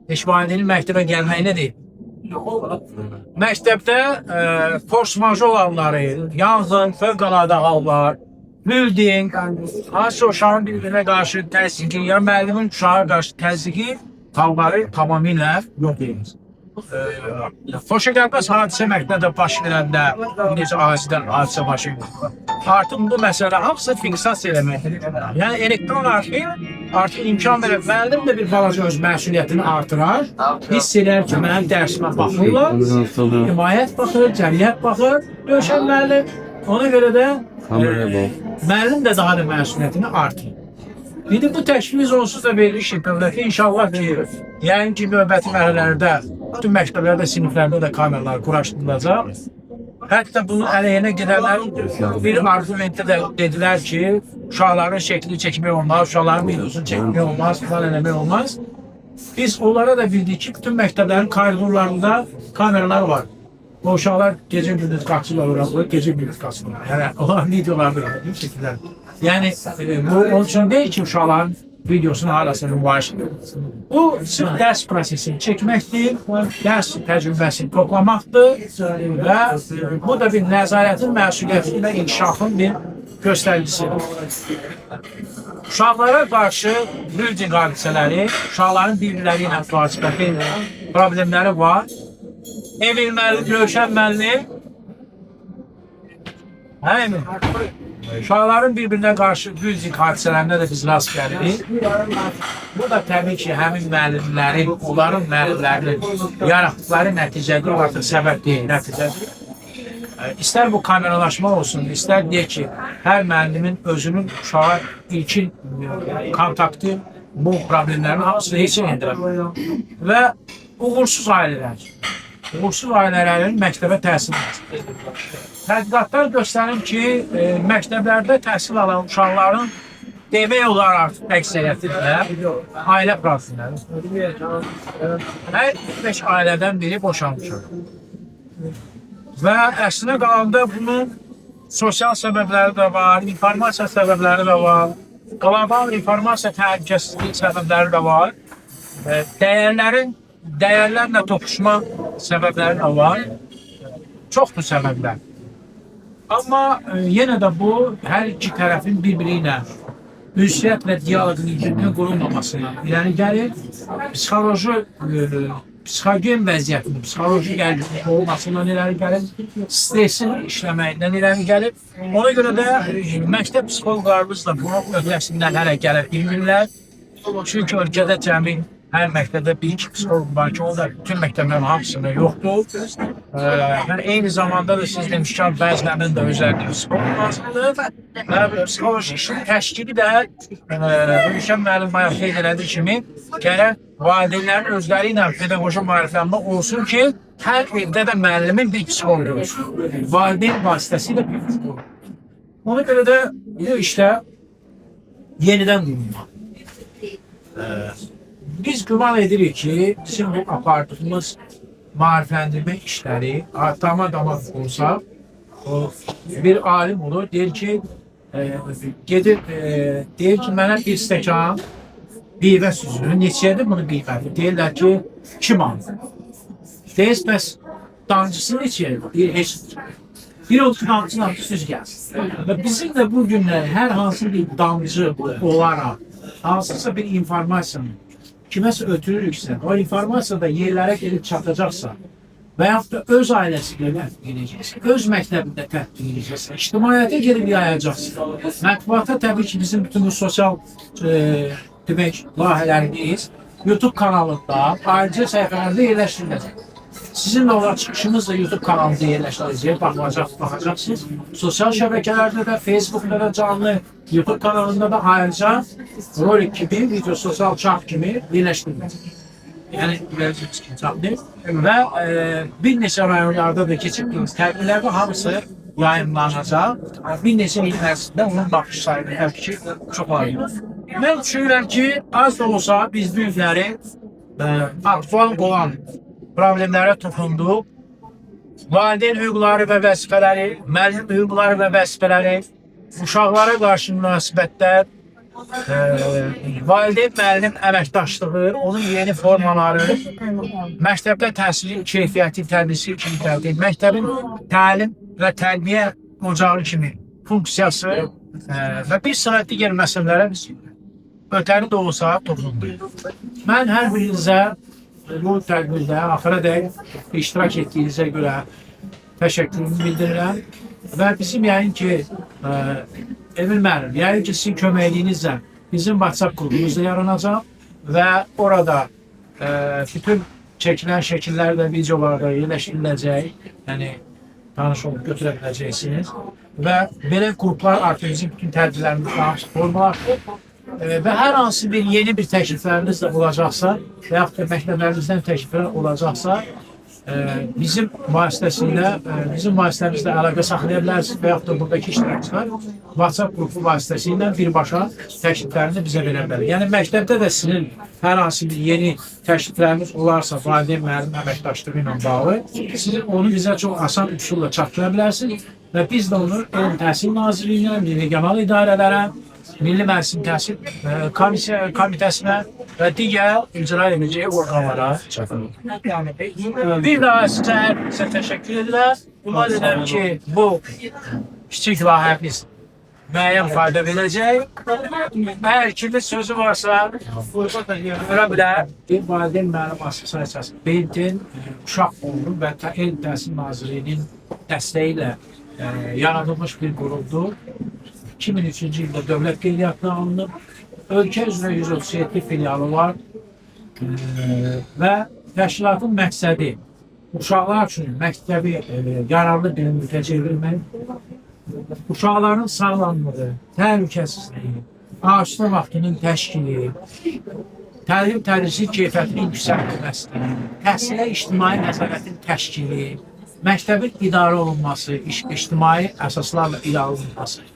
Heç valideynin məktəbə gəlməyinə deyil. Məktəbdə force major halları, yanğın, fövqəladə hallar, building, hansısa uşağın bir-birinə qarşı təzyiqi, ya müəllimin uşağa qarşı təzyiqi halları tamamilə yox edilir. Xoşagəlməz hadisə məktəbdə baş verəndə, necə ailədən hadisə baş verir. Artıq bu məsələ hamısı fiksasiya eləməkdir. Yəni elektron arxiv artıq imkan verir. Müəllim də bir balaca öz məsuliyyətini artırar. Hiss edər ki, mənim dərsimə baxırlar. Himayət baxır, cəmiyyət baxır, Rövşən müəllim. Ona görə də müəllim də daha da məsuliyyətini artırır. İndi bu təklifimiz onsuz da verilir şirkətlərə. İnşallah ki, yəni ki, növbəti mərhələlərdə bütün məktəblərdə, siniflərdə də kameralar quraşdırılacaq. Hətta bunun əleyhinə gedənlər bir argumentdə də dedilər ki, uşaqların şəklini çəkmək olmaz, uşaqların videosunu çəkmək olmaz, falan eləmək olmaz. Biz onlara da bildik ki, bütün məktəblərin koridorlarında kameralar var. O uşaqlar gecə-gündüz qaçırlar oraya, gecə-gündüz qaçırlar. Yəni, onların videolarını bu şəkillər. Yəni, bu onun üçün deyil ki, uşaqların videosunu harasını mübahiş edir. Bu, sırf dərs prosesini çəkməkdir, dərs təcrübəsini toplamaqdır və bu da bir nəzarətin, məsuliyyətin və inkişafın bir göstəricisidir. Uşaqlara qarşı building hadisələri, uşaqların bir-birləri ilə müvazibəti problemləri var. Emil müəllim, Rövşən müəllim, həmin uşaqların bir-birinə qarşı building hadisələrində də biz rast gəlirik. Bu da təbii ki, həmin müəllimlərin, onların müəllimlərinin yaratdıkları nəticədir, artıq səbəb deyil, nəticədir. İstər bu kameralaşma olsun, istər deyək ki, hər müəllimin özünün uşağa ilkin kontaktı bu problemlərin hamısını heç endirər. Və uğursuz ailələr, uğursuz ailələrin məktəbə təhsil edir. Tədqiqatlar göstərir ki, məktəblərdə təhsil alan uşaqların demək olar artıq əksəriyyətidir, ailə problemləri. Hər 5 ailədən biri boşanmışır. Və əslinə qalanda bunun sosial səbəbləri də var, informasiya səbəbləri də var, qlobal informasiya təhlükəsizliyi səbəbləri də var, dəyərlərlə toqquşma səbəbləri də var, çoxdur səbəblər. Amma yenə də bu, hər iki tərəfin bir-biri ilə ünsiyyət və diyaloqun ilginin qurulmamasına irəli gəlir, psixogen vəziyyətinin, psixoloji gərginliyin olmasından irəli gəlir, stresin işləməyindən irəli gəlir. Ona görə də məktəb psixoloqlarımız da bunun öhdəsindən hələ gələ bilmirlər. Çünki ölkədə cəmi hər məktəbdə bir-iki psixoloq var ki, o da bütün məktəblərin hamısında yoxdur. Və eyni zamanda da siz demişkən bəzilərinin də özlərinin psixoloq lazımdır. Və psixoloji işin təşkili də Rövşən müəllim bayaq qeyd elədiyi kimi gərək valideynlərin özləri ilə pedaqoji maariflənmə olsun ki, hər evdə də müəllimin bir psixoloq olsun. Valideyn vasitəsilə bir psixoloq. Ona görə də bu işdə yenidən qurulmaq. Biz güman edirik ki, bizim bu apardığımız maarifləndirmə işləri dama olsa, bir alim olur, deyir ki, gedib deyir ki, mənə bir stəkan meyvə süzülür. Neçədir bunun qiyməti? Deyirlər ki, 2 manat. Deyiz, bəs damcısı neçədir? Deyir, heç bir o damcının süz gəlsin. Və bizim də bu günlər hər hansı bir damcı olaraq hansısa bir informasiyanı kiməsə ötürürüksə, o informasiya da yerlərə gelib çatacaqsa və yaxud da öz ailəsinə tətbiq edəcəksə, öz məktəbində tətbiq edəcəksə, ictimaiyyətə gelib yayacaqsa, mətbuata təbii ki, bizim bütün bu sosial demək, layihələrimiz YouTube kanalında, ayrıca səhifələrdə yerləşdiriləcək. Sizin də olaraq çıxışımız da YouTube kanalında yerləşdiriləcək, baxacaqsınız. Sosial şəbəkələrdə də, Facebook'da da canlı, YouTube kanalında da ayrıca rolik kimi, video sosial çap kimi yerləşdiriləcək. Yəni, canlı və bir neçə rayonlarda da keçirdiyimiz tədbirlərdə hamısı yayınlanacaq. Bir neçə il ərzində onun baxış sayını təbii ki, çox ayrılır. Mən düşünürəm ki, az da olsa biz bu günləri aktual olan problemlərə toxunduq. Valideyn hüquqları və vəzifələri, müəllim hüquqları və vəzifələri, uşaqlara qarşı münasibətlər, valideyn müəllim əməkdaşlığı, onun yeni formaları, məktəbdə təhsilin keyfiyyəti, tədrisi kimi təqdim, məktəbin təlim və tərbiyə ocağı kimi funksiyası və bir sıra digər məsələlərə biz ötəri də olsa toxunduq. Mən hər birinizə bu tədbirdə axıradək iştirak etdiyinizə görə təşəkkürümü bildirirəm və bizim yəqin ki, Emil müəllim, yəqin ki, sizin köməkliyinizlə bizim WhatsApp qrupumuzda yaranacaq və orada bütün çəkilən şəkillər və videolarda yerləşdiriləcək, yəni tanış olub götürə biləcəksiniz və belə qruplar artıq bizim bütün tədbirlərimiz formalaşır. Və hər hansı bir yeni bir təklifləriniz də olacaqsa və yaxud da məktəblərimizdən təkliflər olacaqsa bizim vasitəmizlə əlaqə saxlaya bilərsiniz və yaxud da buradakı iştirakçılar WhatsApp qrupu vasitəsilə birbaşa təkliflərini bizə verə bilər. Yəni məktəbdə də sizin hər hansı bir yeni təklifləriniz olarsa valideyn müəllim əməkdaşlığı ilə bağlı siz onu bizə çox asan üsulla çatdıra bilərsiniz və biz də onu Elm Təhsil Nazirliyinə, regional idarələrə, Milli Məclisin Təhsil Komitəsinə və digər icra edəcəyi orqanlara çatdırılır. Bir daha sizə təşəkkür edirəm. Ümid edirəm ki, bu kiçik layihəmiz müəyyən fayda verəcək. Əgər kimin sözü varsa, görə bilər. Bir valideyn müəllim assosiasiyası BMT-in Uşaq Fonu və Elm Təhsil Nazirliyinin dəstəyi ilə yaradılmış bir qrupdur. 2003-cü ildə dövlət qeydiyyatına alınıb, ölkə üzrə 137 filialı var və təşkilatın məqsədi uşaqlar üçün məktəbi yararlı bir mühitə çevirmək, uşaqların sağlamlığı, təhlükəsizliyi, ağaçlı vaxtının təşkili, təlim tədrisi keyfiyyətinin yüksəldilməsi, təhsilə ictimai nəzarətin təşkili, məktəbin idarə olunması, ictimai əsaslarla idarə olunması,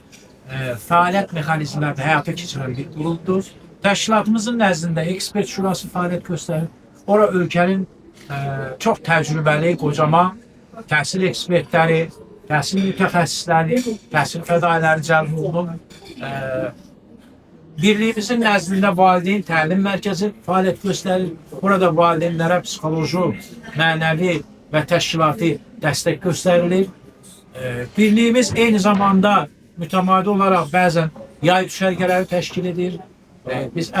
fəaliyyət mexanizmlərdə həyata keçirən bir qrupdur. Təşkilatımızın nəzdində ekspert şurası fəaliyyət göstərir. Ora ölkənin çox təcrübəli, qocaman təhsil ekspertləri, təhsil mütəxəssisləri, təhsil fədailəri cəlb olunub. Birliyimizin nəzdində valideyn təlim mərkəzi fəaliyyət göstərir. Burada valideynlərə psixoloji, mənəvi və təşkilati dəstək göstərilir. Birliyimiz eyni zamanda mütəmadi olaraq bəzən yay düşərgələri təşkil edir. Biz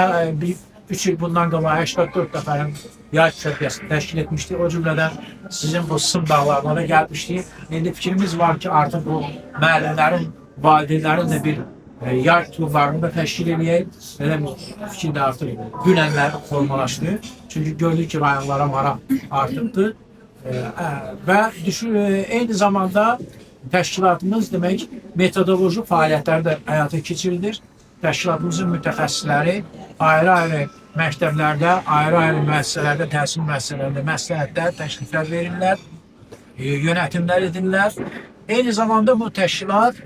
3 il bundan qabaq 84 nəfərin yay düşərgəsini təşkil etmişdik. O cümlədən sizin bu Sım dağlarına da gəlmişdik. İndi fikrimiz var ki, artıq bu müəllimlərin, valideynlərin də bir yay turlarını da təşkil edəyək. Belə bir fikir də artıq günənlər formalaşdı. Çünki gördük ki, rayonlara maraq artıqdır. Və eyni zamanda təşkilatımız demək metodoloji fəaliyyətləri də həyata keçirilir. Təşkilatımızın mütəxəssisləri ayrı-ayrı məktəblərdə, ayrı-ayrı müəssisələrdə, təhsil müəssisələrində məsləhətlər, təkliflər verirlər, yönetimlər edirlər. Eyni zamanda bu təşkilat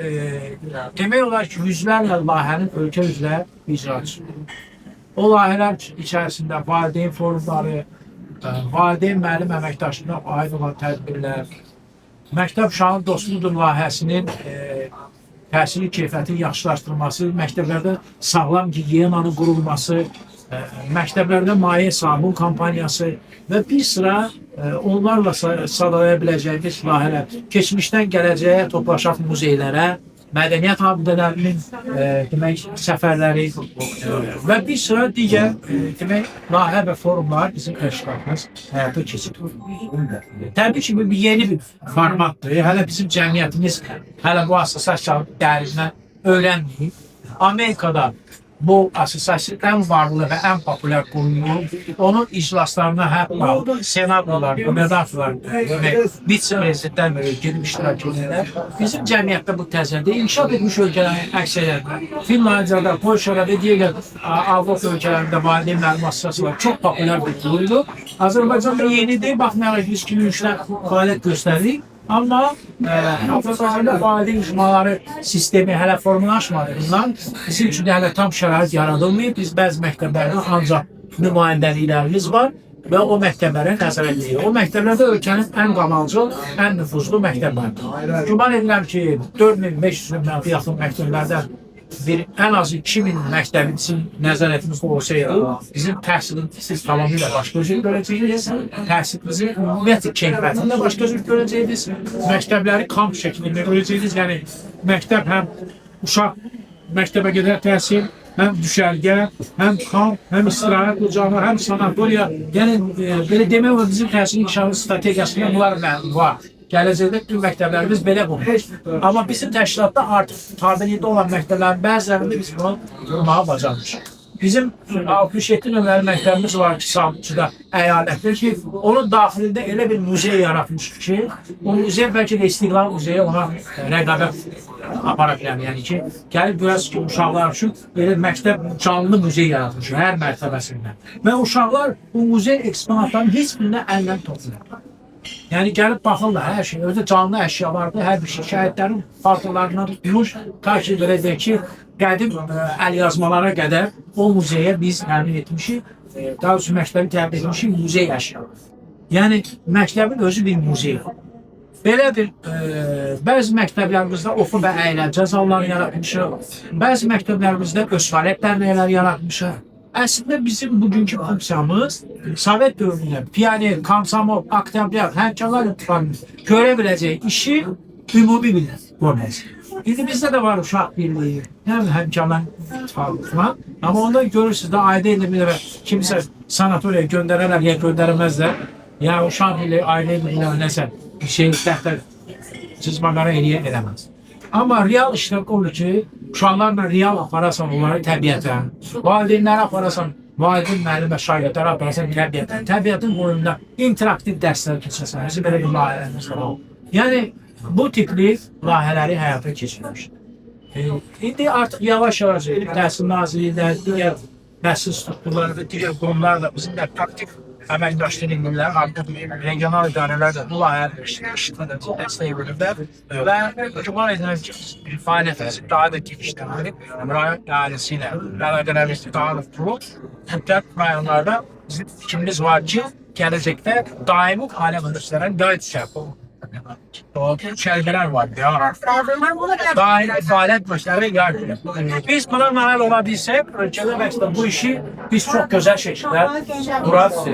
demək olar ki, yüzlərlə layihənin ölkə üzrə icraçıdır. O layihələr içərisində valideyn forumları, valideyn müəllim əməkdaşlığına aid olan tədbirlər, Məktəb Uşağın Dostludur layihəsinin təhsil keyfiyyətinin yaxşılaşdırılması, məktəblərdə sağlam gigiyenanın qurulması, məktəblərdə maye sabun kampaniyası və bir sıra onlarla sadalaya biləcəyimiz layihələr, keçmişdən gələcəyə toplaşaq muzeylərə, mədəniyyət abidələrinin demək səfərləri və bir sıra digər demək layihə və forumlar bizim təşkilatımız həyata keçirir. Təbii ki, bu yeni bir formatdır. Hələ bizim cəmiyyətimiz hələ bu assosiasiya dərindən öyrənməyib. Amerikada bu assosiasiya ən varlı və ən populyar qurulur. Onun iclaslarına hətta senatorlar, qubernatorlar, vitse-prezidentlər gedib iştirak edirlər. Bizim cəmiyyətdə bu təzədir. İnkişaf etmiş ölkələrin əksəriyyətində, Finlandiyada, Polşada və digər Avropa ölkələrində valideynlərin assosiasiyaları çox populyar bir qurulur. Azərbaycanda yenidir, baxmayaraq 2003-dən fəaliyyət göstəririk. Amma Azərbaycanda valideyn icmaları sistemi hələ formalaşmadığından bizim üçün hələ tam şərait yaradılmayıb. Biz bəzi məktəblərdə ancaq nümayəndəliklərimiz var və o məktəblərə nəzarət edilir. O məktəblərdə ölkənin ən qamalcıl, ən nüfuzlu məktəblərdir. Güman edirəm ki, 4500-dən yaxın məktəblərdən ən az 2000 məktəbin bizim nəzarətimizdə olsaydı, bizim təhsilimiz tamamilə başqa cür görəcəyiniz, təhsilimizin ümumiyyətlə keyfiyyətində başqa cür görəcəyiniz, məktəbləri kamp şəklində görəcəyiniz. Yəni, məktəb həm uşaq məktəbə qədər təhsil, həm düşərgə, həm kamp, həm istirahət ocağı, həm sanatoriya. Yəni, belə demək olar, bizim təhsil inkişafı strategiyasında bunlar var. Gələcəkdə bütün məktəblərimiz belə qurulur. Amma bizim təşkilatda artıq tabeliyyədə olan məktəblərin bəzilərində biz bunu qurmağa bacarmışıq. Bizim 67 nömrəli məktəbimiz var ki, Sabunçuda əyalətdir ki, onun daxilində elə bir muzey yaratmışıq ki, o muzey bəlkə də İstiqlal Muzeyi ona rəqabət apara bilər. Yəni ki, gəlib görəsiz ki, uşaqlar üçün elə məktəb canlı muzey yaratmışıq hər mərtəbəsində. Və uşaqlar bu muzey eksponatlarının heç birinə əldən toplayır. Yəni gəlib baxırlar, hər şey, özü canlı əşyalardır, hər bir şey, şəhidlərin partalarından tutmuş, ta ki, belə deyək ki, qədim əlyazmalara qədər o muzeyə biz təmin etmişik, daha doğrusu məktəbi təmin etmişik muzey əşyaları. Yəni, məktəbin özü bir muzey. Belədir, bəzi məktəblərimizdə oxu və əyləncə zalları yaratmışıq, bəzi məktəblərimizdə öz fəaliyyət dərnəkləri yaratmışıq. Əslində bizim bugünkü funksiyamız Sovet dövründə pioner, komsomol, oktyabr, həmkarlar ittifaqının görə biləcəyi işi ümumi millət görməsi. İndi bizdə də var uşaq birliyi, həmkarlar ittifaqı falan. Amma onda görürsünüz də ayda ilə bir dəfə kimsə sanatoriya göndərərlər ya göndərməzlər. Ya uşaq birliyi ayda ilə nəsə bir şey dəftər cızmaqara eləməz. Amma real işlər olur ki, uşaqlarla real aparasan onları təbiətə, valideynləri aparasan, valideyn müəllim və şagirdləri aparasan təbiətə, təbiətin qoyunda interaktiv dərslər keçirsən, bizim belə bir layihələrimiz var. Yəni, bu tipli layihələri həyata keçirmişdir. İndi artıq yavaş-yavaş Təhsil Nazirliyi, digər təhsil strukturları və digər qurumlarla bizim də praktik əməkdaşlıq edirlər, artıq regional idarələr də bu layihələr işlədə dəstək verirlər və güman edirəm ki, fəaliyyətimizi daha da genişləndirib, rayon idarəsi ilə əlaqələrimizi daha da qurub, mütləq rayonlarda bizim fikrimiz var ki, gələcəkdə daimi fəaliyyət göstərən qayıt şərqələr var. Daimi fəaliyyət göstərən qayıt. Biz buna nail ola bilsək, ölkədə məqsədə bu işi biz çox gözəl şəkildə durarıq.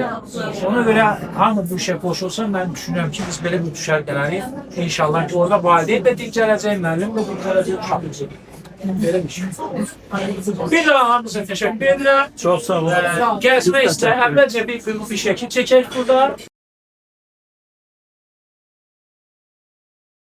Ona görə hamı bu işə qoşulsa, mən düşünürəm ki, biz belə bir şərqələri inşallah ki, orada valideyn də dincələcək, müəllim də dincələcək, uşaq dincələcək. Belə bir şey. Bir daha hamıza təşəkkür edirəm. Çox sağ olun. Gəzmək istəyir. Əvvəlcə bir şəkil çəkək burada.